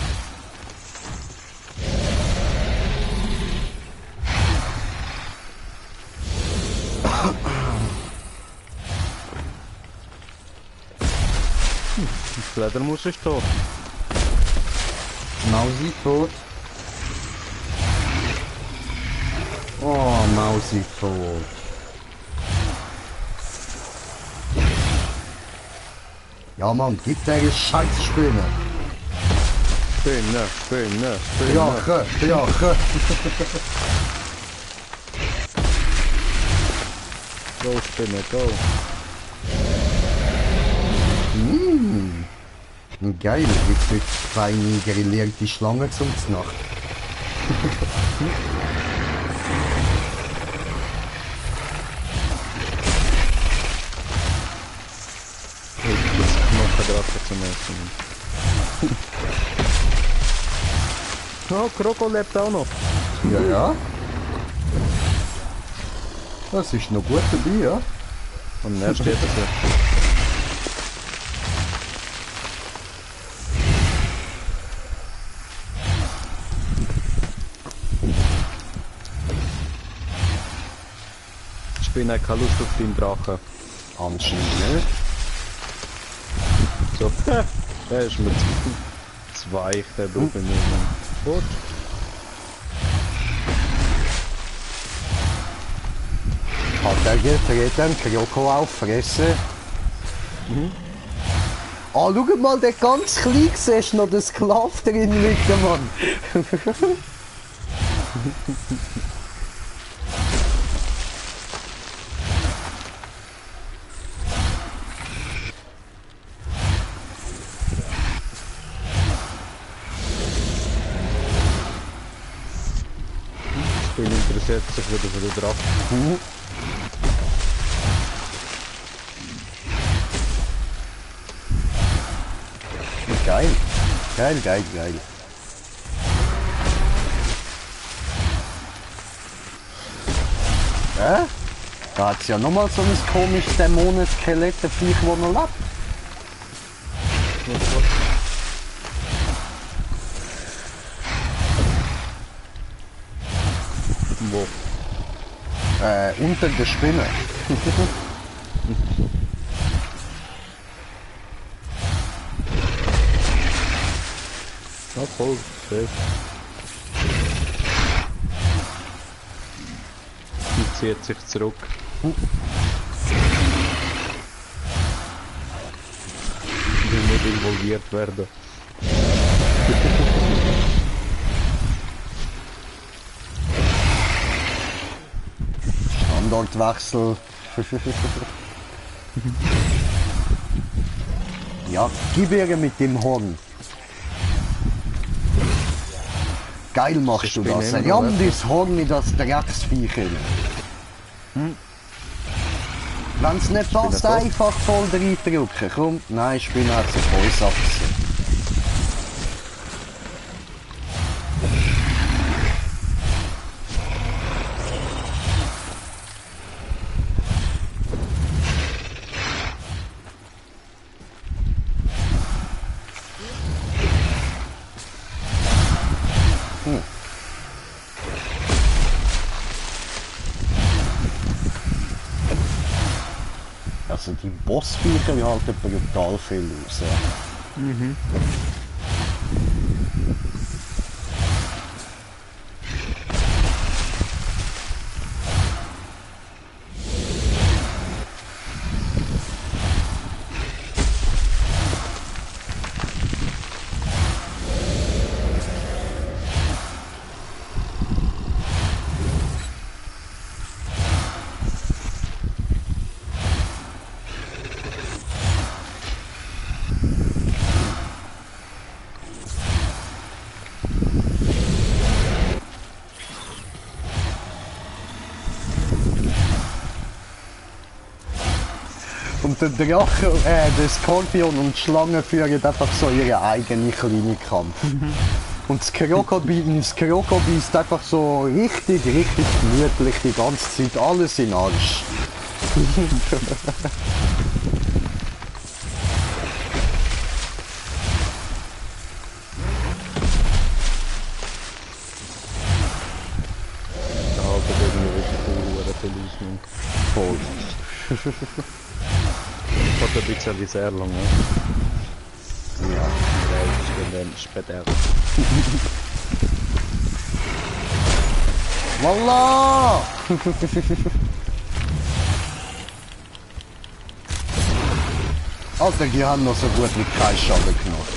A: Die Fledermaus ist tot.
B: Mausi tot. Oh, Mausi tot. Ja Mann, gib der Scheißspinne.
A: Spinne, Spinne, Spinne.
B: Drache, Drache.
A: Go, Spinne, go.
B: Geil, jetzt wird feine grillierte Schlange zum Nacht.
A: Das Knochendrache zum Essen. Oh, Kroko lebt auch noch.
B: Ja, ja. Das ist noch gut dabei, ja.
A: Und er steht dafür. Ich bin keine Lust auf deinen Drachen.
B: Anscheinend nicht.
A: So, der ist mir zu weich, der braucht mich nicht mehr. Gut.
B: Hat er getreten, Kroko auffressen? Oh, schau mal, der ganz klein siehst noch den Sklav drin liegen, Mann.
A: Ich bin interessiert sich wieder für den Drachen.
B: Geil. Geil, geil, geil. Da hat's ja nochmal so ein komisches Dämonen-Skelett-Viech, wo noch lebt.
A: Wo?
B: Unter der Spinne.
A: Ja, voll. Safe. Die zieht sich zurück. Will nicht involviert werden.
B: Standortwechsel. Ja, gib ihr mit dem Horn. Geil machst du das. Ramm das Horn in das Drecksviech hin. Wenn's nicht passt, einfach voll reindrücken. Komm, nein, ich bin halt so voll Sachse. Also die Bossviecher halten brutal viel aus. Ja. Und der Drache, der Skorpion und die Schlange führen einfach so ihren eigenen kleinen Kampf. Und das Krokodil beißt einfach so richtig gemütlich die ganze Zeit alles in den Arsch.
A: Da halten irgendwie wirklich viel aus, man.
B: Voll.
A: Hat ein bisschen sehr lang, ne?
B: Ja.
A: Ja, ich bin später.
B: Voila! Alter, die haben noch so gut wie keinen Schaden gemacht.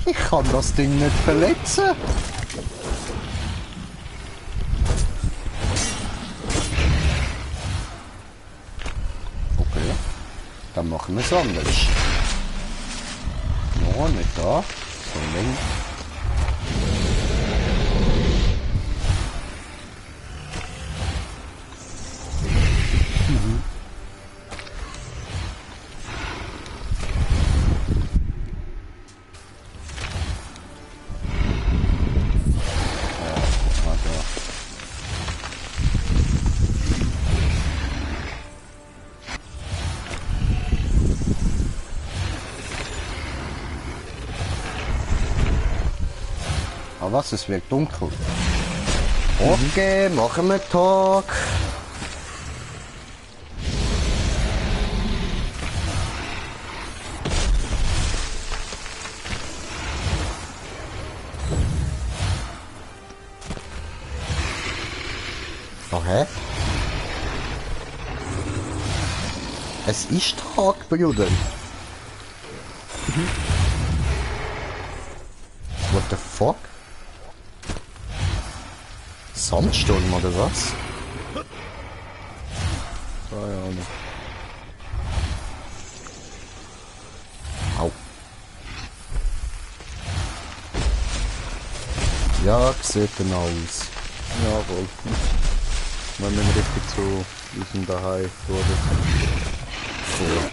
B: Ich kann das Ding nicht verletzen. Okay, dann machen wir es anders. No, nicht da, sondern... was? Es wird dunkel. Okay, machen wir Tag. Okay. Es ist Tag, Bruder. What the fuck? Sandsturm oder was?
A: Keine Ahnung.
B: Au. Ja, sieht dann aus.
A: Jawohl. Wenn wir richtig zu unserem Daheim durch.
B: Cool.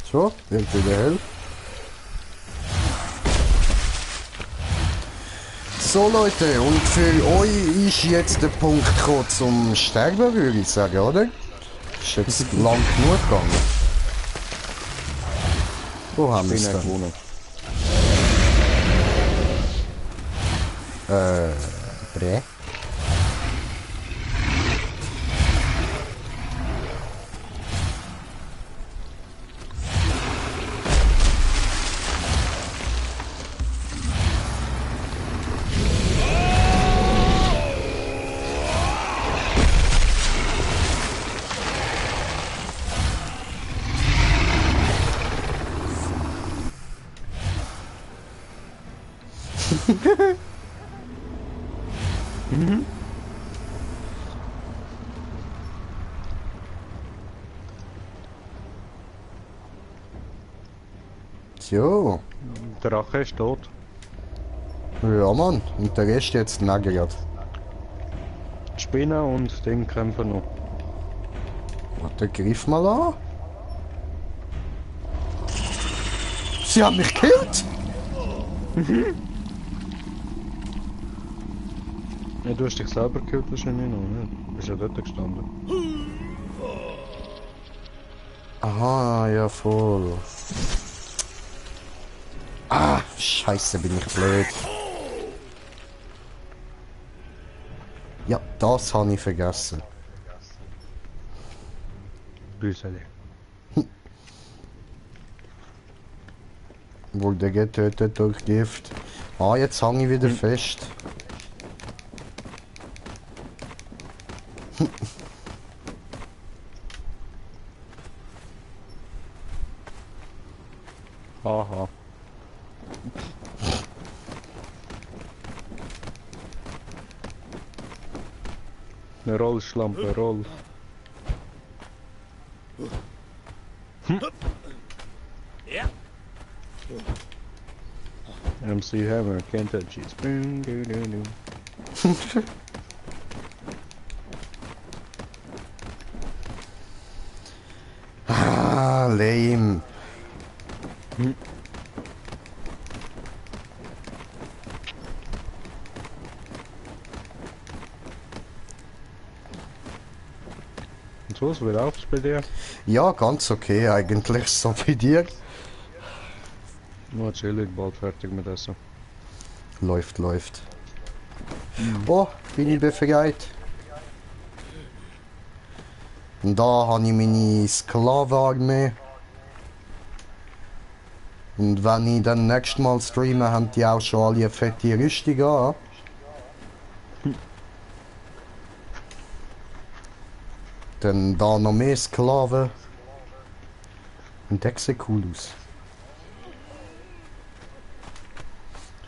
B: So, wird wieder hell. So Leute, und für euch ist jetzt der Punkt gekommen zum Sterben, würde ich sagen, oder? Ist jetzt lang genug gegangen. Wo haben wir es denn?
A: gewonnen.
B: Bre. So.
A: Der Rache ist tot.
B: Ja Mann, und der Rest jetzt nagert.
A: Die Spinne und den kämpfen noch.
B: Warte, griff mal an. Sie haben mich gekillt!
A: Ja, du hast dich selber gekillt wahrscheinlich noch, ne? Du bist ja dort gestanden.
B: Aha, ja voll. Ah, scheiße, bin ich blöd. Ja, das habe ich vergessen.
A: Büseli.
B: Wurde getötet durch Gift. Ah, jetzt hang ich wieder fest.
A: Aha. Eine Rollschlampe, roll.
C: Ja.
A: MC Hammer, can't touch it. Boom, doo, doo, doo.
B: Ah, lame.
A: Und so, wie läuft's bei dir?
B: Ja, ganz okay eigentlich, so wie dir.
A: Nur chillig, bald fertig mit Essen.
B: Läuft, läuft. Oh, bin ich befreit. Und da habe ich meine Sklavenarmee. Und wenn ich dann nächstes Mal streame, haben die auch schon alle eine fette Rüstung an. Dann da noch mehr Sklaven. Und das sieht cool aus.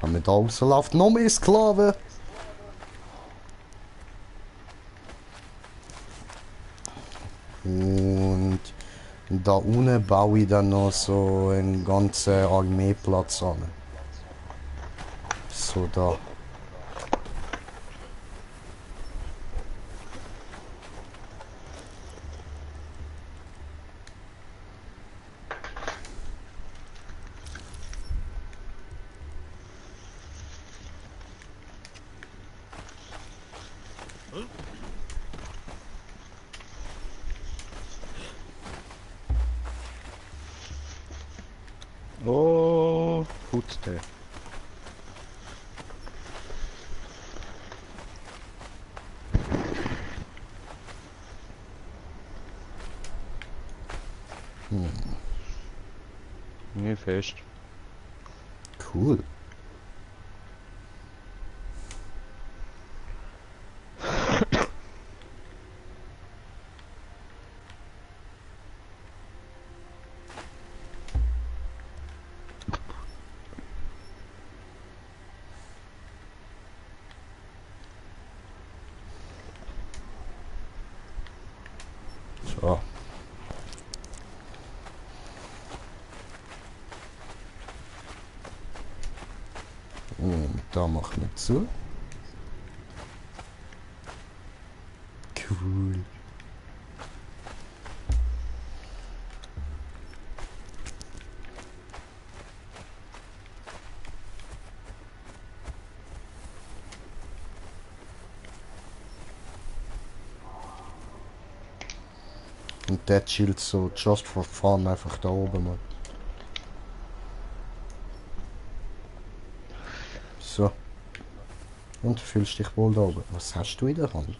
B: Wenn man da rausläuft, noch mehr Sklaven. Und da unten baue ich dann noch so einen ganzen Armeeplatz an. So da.
A: putzte. Nee, fest.
B: Cool. So. Und da machen wir zu. Cool. Und der chillt so just for fun einfach da oben mal. So. Und fühlst dich wohl da oben. Was hast du in der Hand?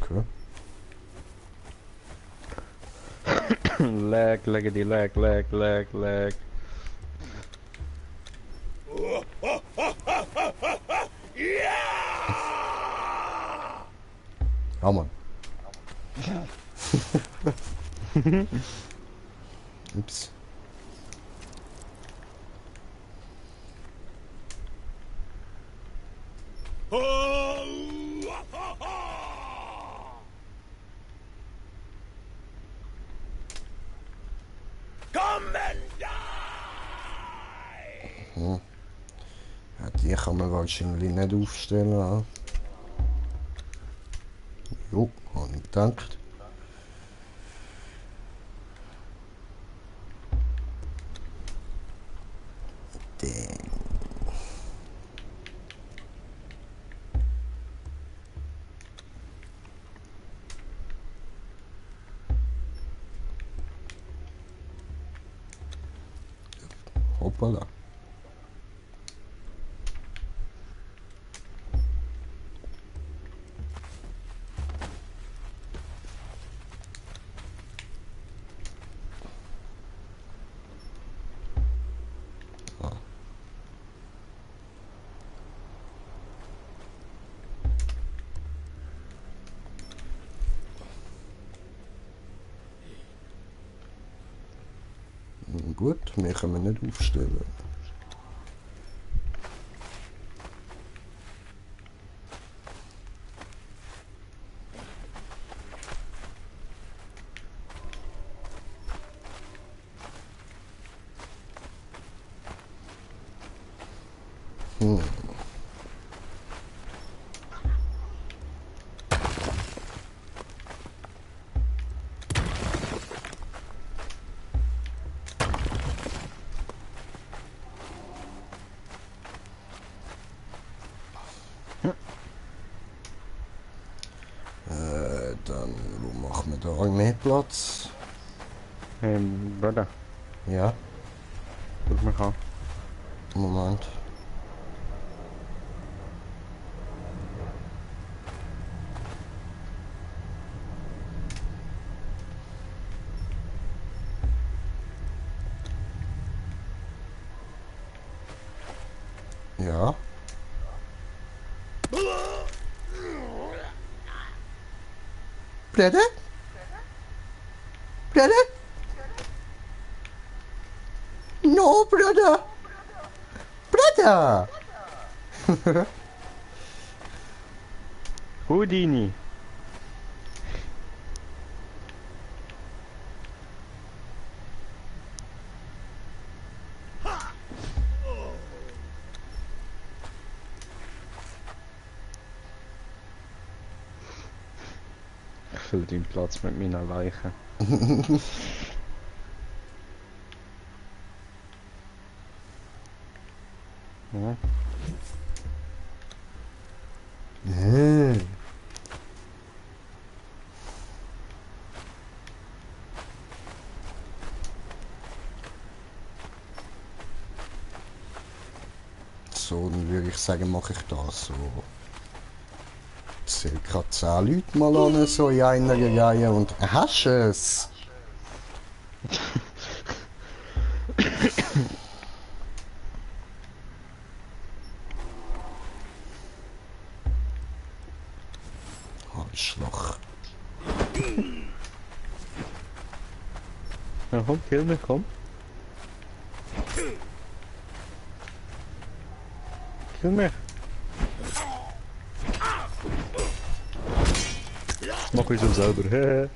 B: Okay.
A: Lag, leggedy, lag, lag, lag, lag.
B: Ja, Mann. Ups.
C: Come and die!
B: Ja, die kann man wahrscheinlich nicht aufstellen. Ja. Jo, habe ich gedacht. Dang. Hoppala. Gut, wir können nicht aufstellen. Dann, wo machen wir da Armeeplatz?
A: Brother,
B: Ja,
A: guck mal an.
B: Moment. Ja. Bitte? Bitte? No, brother. Brother.
A: Houdini. Ich fülle deinen Platz mit meiner Leiche. Ja.
B: so, dann würde ich sagen, mache ich das so. Circa 10 Leute mal an, so in einer Reihe und hast du es? Arschloch.
A: Ja, komm, kill mich, komm. Kill mich. Mach ich so selber.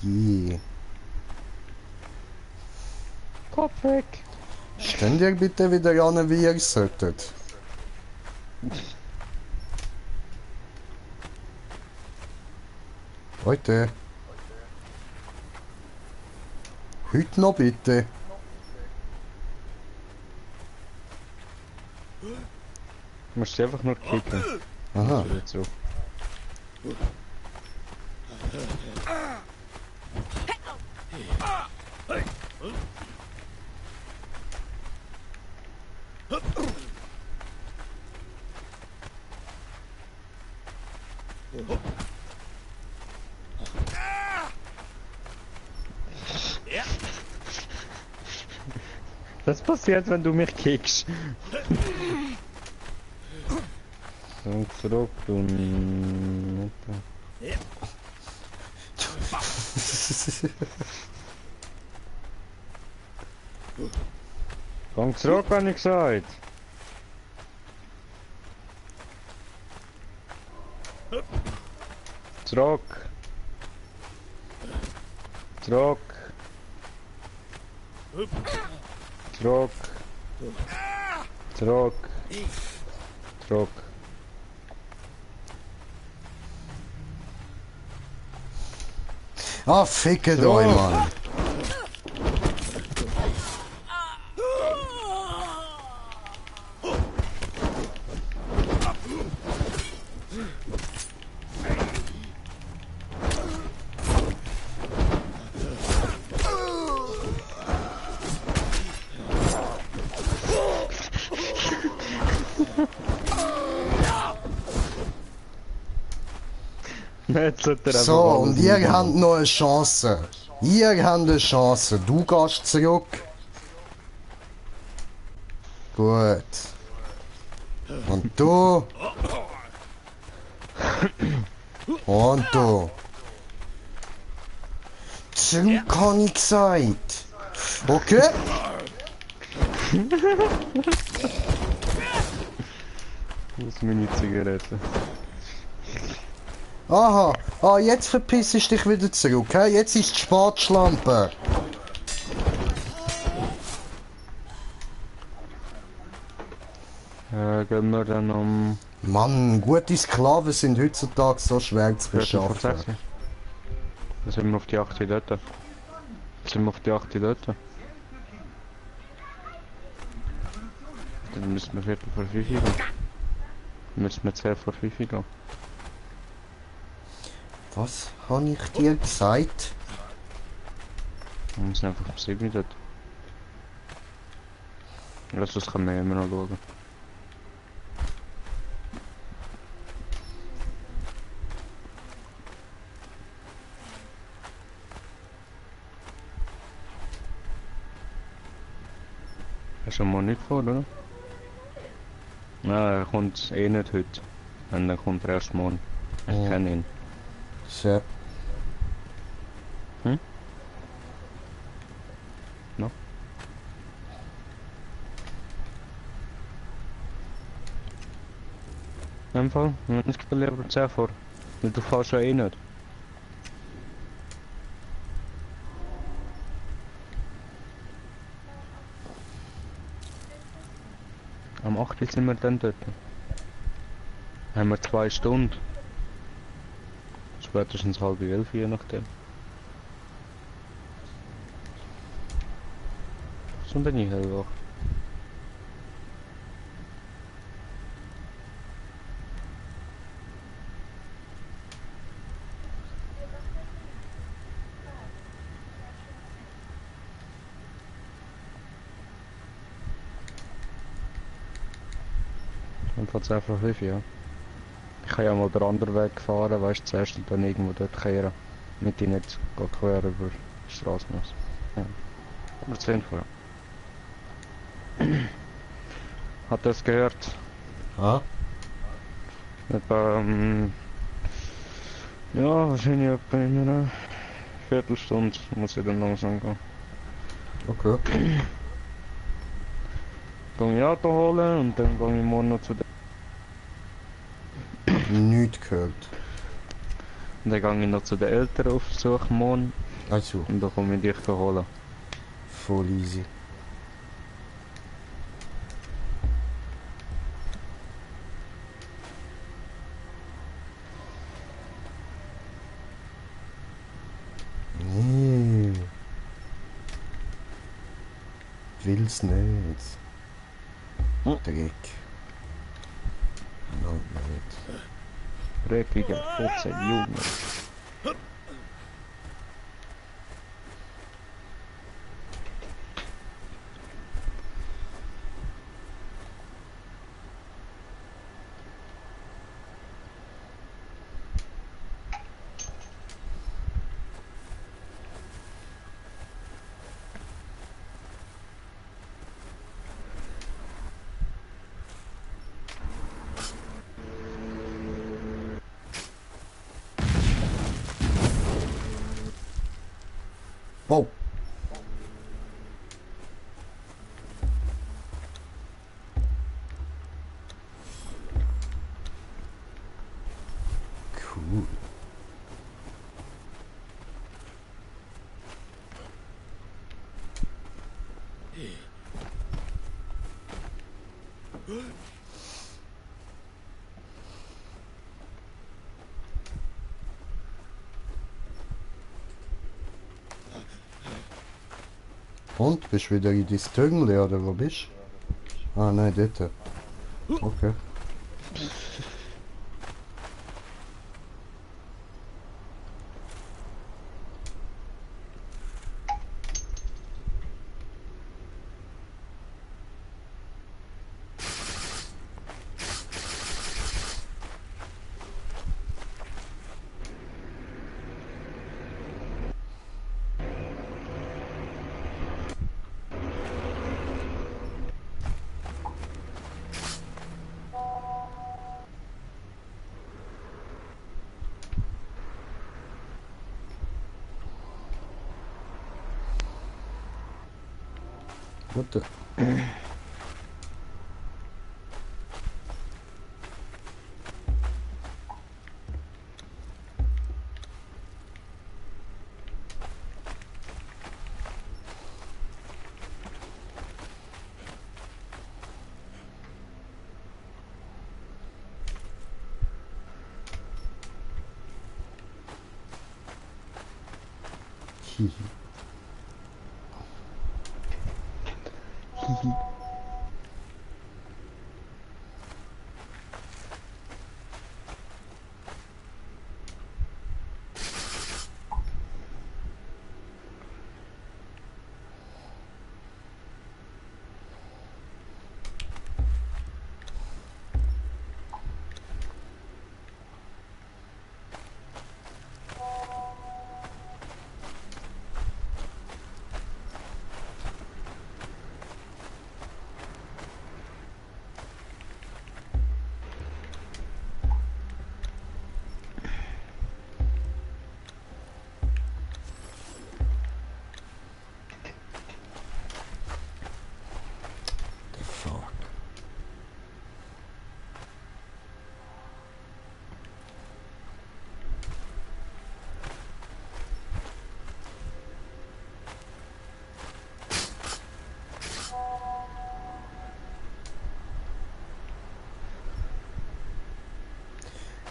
B: Je.
A: Kopf weg.
B: Stehen ihr bitte wieder an, wie ihr solltet. Leute. Heute noch bitte.
A: Du musst sie einfach nur kicken.
B: Aha.
A: So. Was passiert, wenn du mich kickst? Und zurück und... Komm zurück, habe ich gesagt. Zurück. Zurück. Zurück. Zurück. Zurück.
B: Ah, fickt
A: So.
B: euch, Mann.
A: Jetzt sollte er
B: So,
A: einfach alles
B: und ihr
A: machen.
B: habt noch eine Chance. Ihr habt eine Chance. Du gehst zurück. Gut. Und du. Und du. Zurück, habe ich gesagt. Okay?
A: Das ist meine Zigarette.
B: Aha. Ah, jetzt verpiss ich dich wieder zurück. He? Jetzt ist die Spatschlampe.
A: Gehen wir dann um...
B: Mann, gute Sklaven sind heutzutage so schwer zu
A: Viertel vor
B: beschaffen.
A: 6. Dann sind wir auf die 8 dort. Dann sind wir auf die 8 dort. Dann müssen wir Viertel vor 5 gehen. Dann müssen wir 10 vor 5 gehen.
B: Was habe ich dir gesagt?
A: Wir müssen einfach um 7 dort. Lass uns können wir immer noch schauen. Hast du mal nicht vor, oder? Nein, er kommt eh nicht heute. Und dann kommt er erst morgen. Ich
B: Ja.
A: kenne ihn.
B: So.
A: No? Einfach, ich spiele lieber 10 vor. Weil du fährst ja eh nicht. Am 8. sind wir dann dort. Haben wir 2 Stunden. Spätestens halb 11, je nachdem. Dann bin ich hellwach. dann fährt es einfach Hilfe, ja. Ich kann ja mal den anderen Weg fahren, weißt du, zuerst und dann irgendwo dort kehren. Damit ich nicht quer über die Straße muss. Ja. Aber zu Info, ja. Hat er es gehört?
B: Ah?
A: Etwa, ja, wahrscheinlich etwa in einer Viertelstunde muss ich dann langsam gehen.
B: Okay.
A: Gehe ich Auto holen und dann gehe ich morgen noch zu der...
B: Nichts gehört.
A: Und dann gehe ich noch zu den Eltern auf Besuch morgen
B: Also,
A: und dann komme ich dich holen.
B: voll easy. Nee. Will's nicht. Dreck. Nein, nicht.
A: Dreckiger, 14 Junge.
B: Wow. Cool. Und, bist du wieder in dein Tüngli oder wo bist du? Ah nein, dort. Okay. What the? Hihi. The fuck?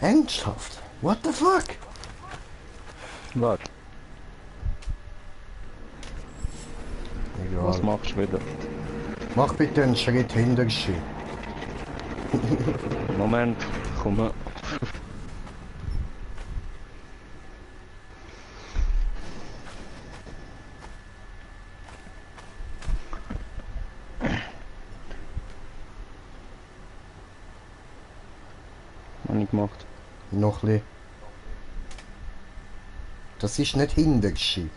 B: Ernsthaft? What the fuck?
A: Was? Was
B: Egal.
A: machst du wieder?
B: Mach bitte einen Schritt hinter sie.
A: Moment, komm. gemacht.
B: Noch ein bisschen. Das ist nicht Hinterschi.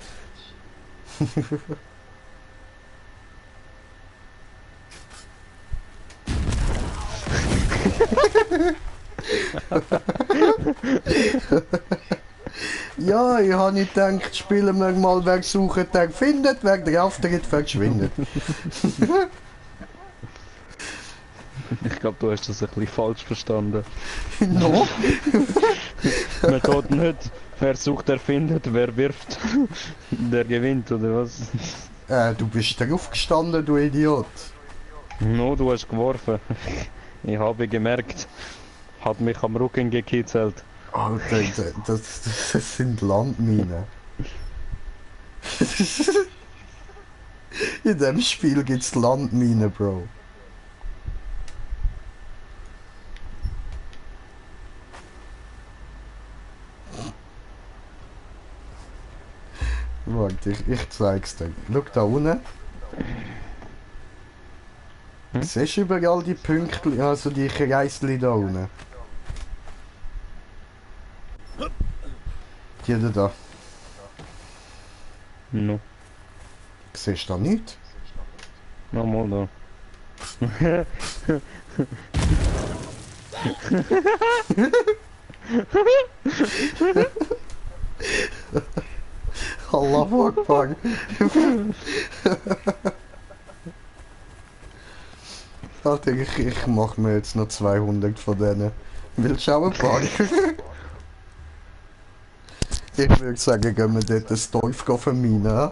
B: Ja, ich habe nicht gedacht, spielen wir mal, wer suchen, der findet, wer der Auftritt verschwindet.
A: Ich glaube, du hast das ein bisschen falsch verstanden.
B: No?
A: Man tut nicht, wer sucht, der findet, wer wirft, der gewinnt, oder was?
B: Du bist drauf gestanden, du Idiot.
A: No, du hast geworfen. Ich habe gemerkt, hat mich am Rücken gekitzelt.
B: Alter, das sind Landminen. In dem Spiel gibt's Landminen, Bro. Warte, ich zeig's dir. Schau da unten. Siehst du überall die Pünktchen, also die Kreisli da unten? Die da.
A: No,
B: Siehst du da nicht?
A: nochmal da.
B: Allahu Akbar. Alter, ich mach mir jetzt noch 200 von denen. Willst du auch ein paar? Ich würde sagen, gehen wir dort das Dorf verminen.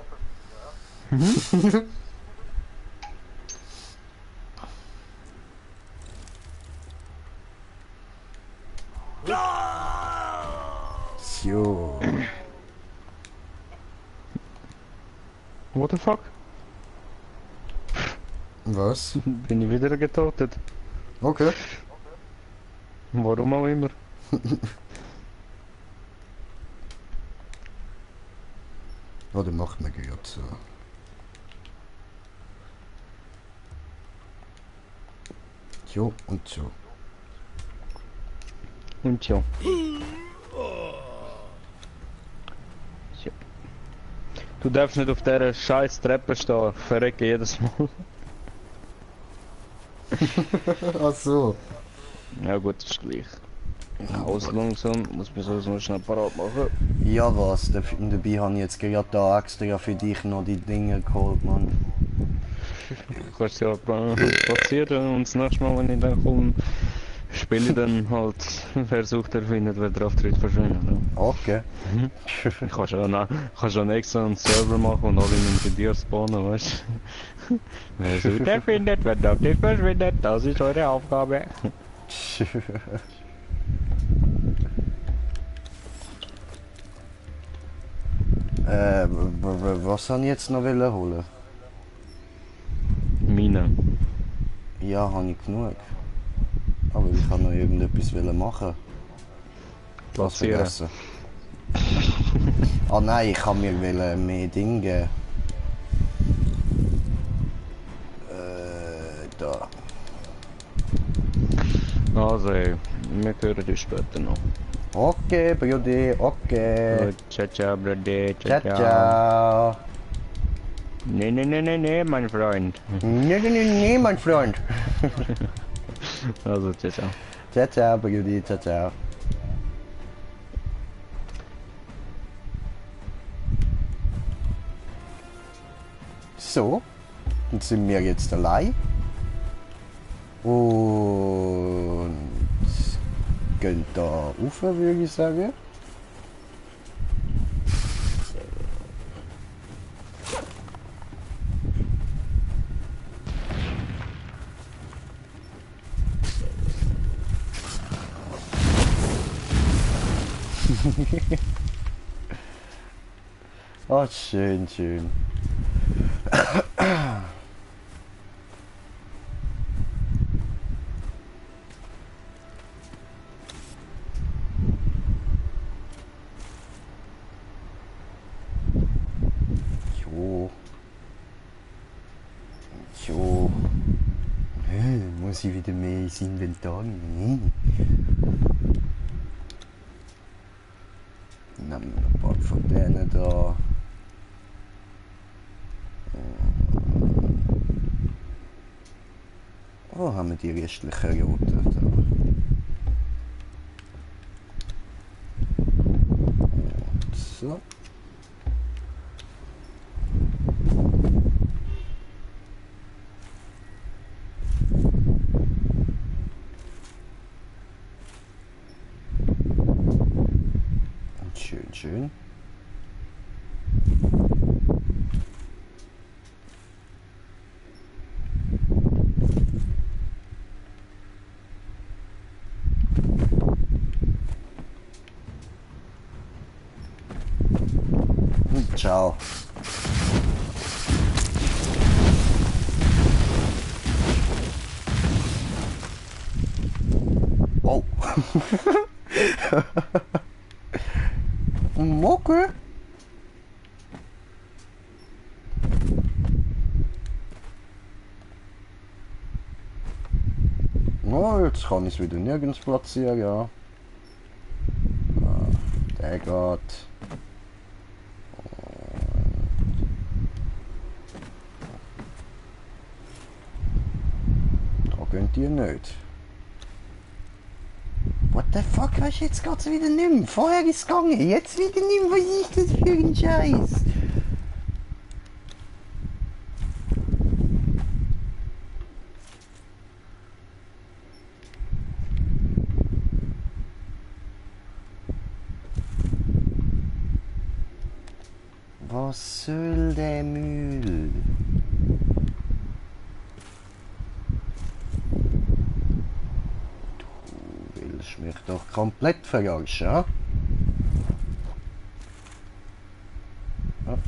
B: So.
A: What the fuck?
B: Was?
A: Bin ich wieder getötet?
B: Okay.
A: Warum auch immer.
B: Oder macht man gerade so. Jo und so.
A: Und ja. So. Du darfst nicht auf dieser scheiß Treppe stehen. Verrecke jedes Mal.
B: Ach so.
A: Ja gut, ist gleich. Aus langsam, muss man so schnell parat machen.
B: Ja was, dabei habe ich jetzt gerade da extra für dich noch die Dinge geholt, Mann.
A: Du kannst ja platzieren und das nächste Mal, wenn ich dann komme, spiele ich dann halt, wer sucht, der findet, wer der Auftritt verschwindet. Ja.
B: Okay.
A: Ich kann schon extra einen Server machen und alle in dir spawnen, weißt du? Wer sucht, der findet, wer der Auftritt verschwindet, das ist eure Aufgabe.
B: Was soll ich jetzt noch holen?
A: Mine.
B: Ja, habe ich genug. Aber ich kann noch irgendetwas machen. Was
A: Platzieren.
B: vergessen. Ah nein, ich kann mir mehr Dinge geben. Da.
A: Also, wir hören dich später noch.
B: Okay, Brudi, okay.
A: Gut, ciao, ciao, Brody.
B: Ciao, ciao.
A: Nee, mein Freund.
B: Nee, mein Freund.
A: Also, ciao, ciao.
B: Ciao, ciao, Brudi, ciao, ciao. So, dann sind wir jetzt allein. Und gehen da rauf, würde ich sagen. Oh, schön, schön. Jo. Jo. Muss ich wieder mehr ins Inventar nehmen? haben wir ein paar von denen da. Oh, haben wir die restlichen Roten da. Und so. Und schön, schön. Ciao. Oh. Okay. Oh, jetzt kann ich es wieder nirgends platzieren, ja. Der geht. Könnt ihr nicht. What the fuck, weißt du, jetzt geht's wieder nicht mehr. Vorher ist es gegangen, jetzt wieder nicht mehr. Was ist das für ein Scheiß? Was soll der Müll? Ich mich doch komplett verarschen, ja? Ja,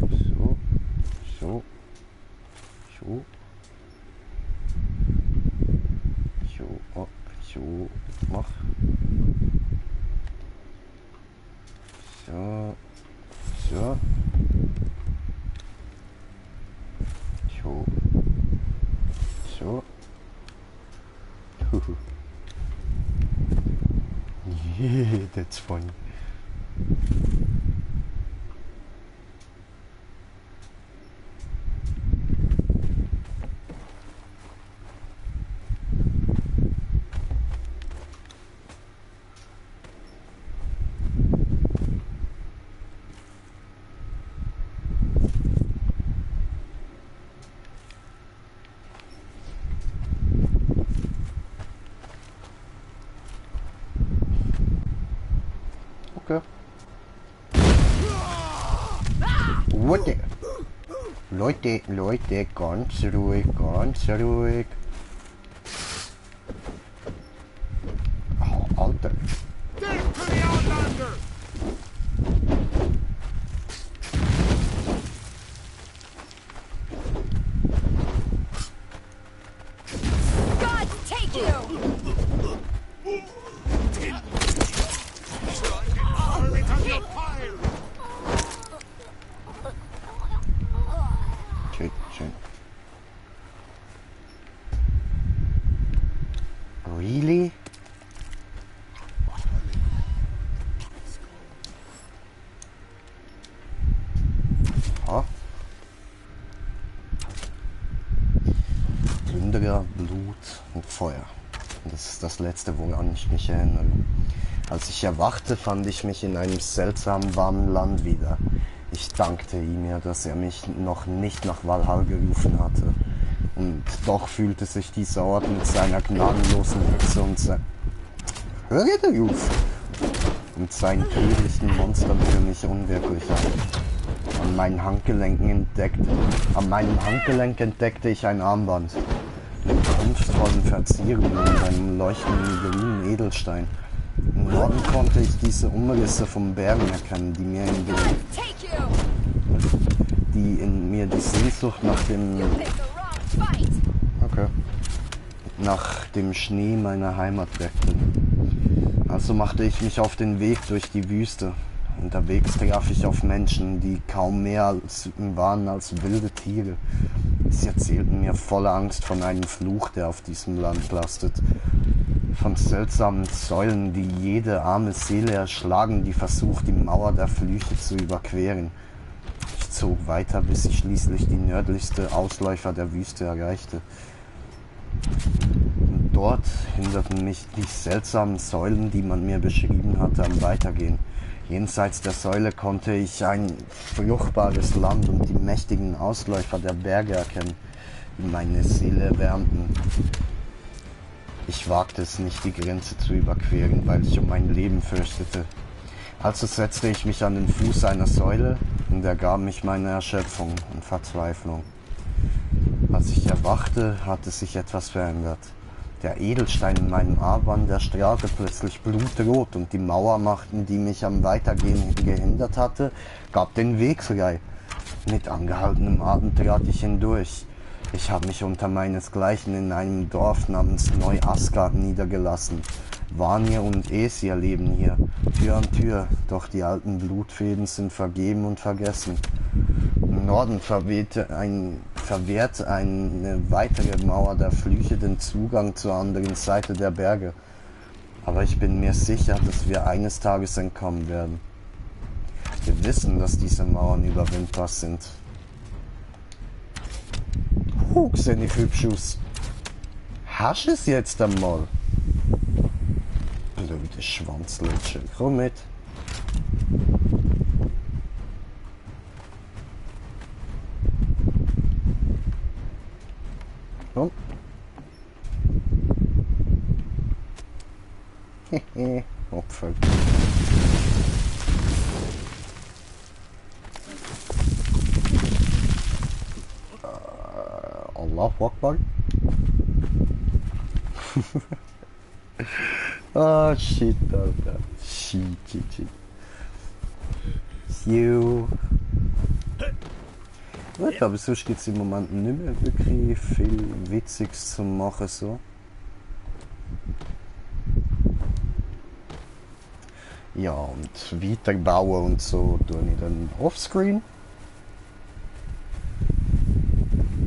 B: so, so, so, so, oh, so, mach, so, so, so, so, yeah, that's funny. Okay. What? Leute, ganz ruhig, ganz ruhig. Oh, Alter.
D: God take you!
B: Schön, schön. Really? Ah. Plünderer, Blut und Feuer. Das ist das Letzte, woran ich mich erinnere. Als ich erwachte, fand ich mich in einem seltsamen, warmen Land wieder. Ich dankte ihm ja, dass er mich noch nicht nach Valhalla gerufen hatte. Und doch fühlte sich dieser Ort mit seiner gnadenlosen Hitze und Hör dir auf! Und seinen tödlichen Monstern für mich unwirklich an. An meinem Handgelenk entdeckte ich ein Armband mit kunstvollen Verzierungen und einem leuchtenden grünen Edelstein. Im Norden konnte ich diese Umrisse vom Bergen erkennen, die in mir die Sehnsucht nach dem Schnee meiner Heimat weckten. Also machte ich mich auf den Weg durch die Wüste. Unterwegs traf ich auf Menschen, die kaum mehr waren als wilde Tiere. Sie erzählten mir voller Angst von einem Fluch, der auf diesem Land lastet. von seltsamen Säulen, die jede arme Seele erschlagen, die versucht, die Mauer der Flüche zu überqueren. Ich zog weiter, bis ich schließlich die nördlichste Ausläufer der Wüste erreichte. Und dort hinderten mich die seltsamen Säulen, die man mir beschrieben hatte, am Weitergehen. Jenseits der Säule konnte ich ein fruchtbares Land und die mächtigen Ausläufer der Berge erkennen, die meine Seele erwärmten. Ich wagte es nicht, die Grenze zu überqueren, weil ich um mein Leben fürchtete. Also setzte ich mich an den Fuß einer Säule und ergab mich meiner Erschöpfung und Verzweiflung. Als ich erwachte, hatte sich etwas verändert. Der Edelstein in meinem Armband, der strahlte plötzlich blutrot und die Mauermachten, die mich am Weitergehen gehindert hatte, gab den Weg frei. Mit angehaltenem Atem trat ich hindurch. Ich habe mich unter meinesgleichen in einem Dorf namens Neu-Asgard niedergelassen. Vanir und Aesir leben hier, Tür an Tür, doch die alten Blutfäden sind vergeben und vergessen. Im Norden verwehrt eine weitere Mauer der Flüche den Zugang zur anderen Seite der Berge. Aber ich bin mir sicher, dass wir eines Tages entkommen werden. Wir wissen, dass diese Mauern überwindbar sind. Sehe ich hübsch aus. Hast du es jetzt einmal? Blöde Schwanzlutsche. Komm mit. Komm. Hehe, Opfer. Allahu Akbar. Ah, shit, Alter. Shit. So. Gut, aber sonst gibt es im Moment nicht mehr wirklich viel Witziges zu machen, so. Ja, und weiterbauen und so tue ich dann offscreen.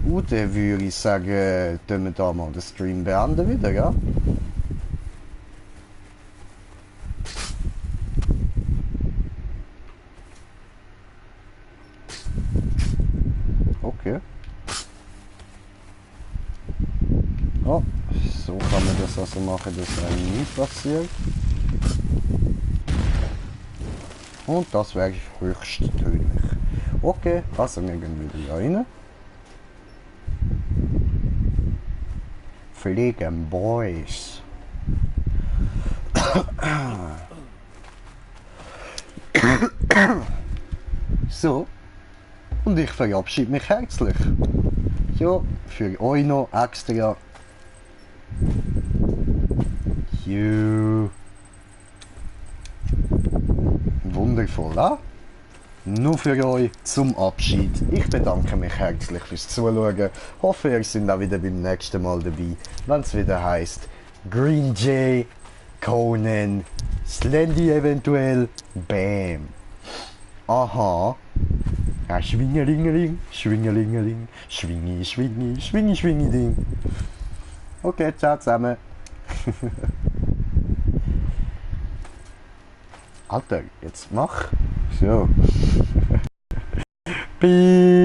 B: Gut, dann würde ich sagen, tun wir da mal den Stream beenden wieder, ja? Okay. Oh, so kann man das also machen, dass einem nie passiert. Und das wäre höchst tödlich. Okay, also wir gehen wieder rein. Fliegen, Boys. So. Und ich verabschiede mich herzlich. Ja, für euch noch extra. Wundervoll, ah? Nur für euch zum Abschied. Ich bedanke mich herzlich fürs Zuschauen. Hoffe, ihr seid auch wieder beim nächsten Mal dabei, wenn es wieder heisst Green Jay, Conan, Slendy eventuell, Bam. Aha. Ja, Schwingelingeling, Schwingelingeling, Schwingi-Ding. Okay, ciao zusammen. Alter, jetzt mach. So. Piep.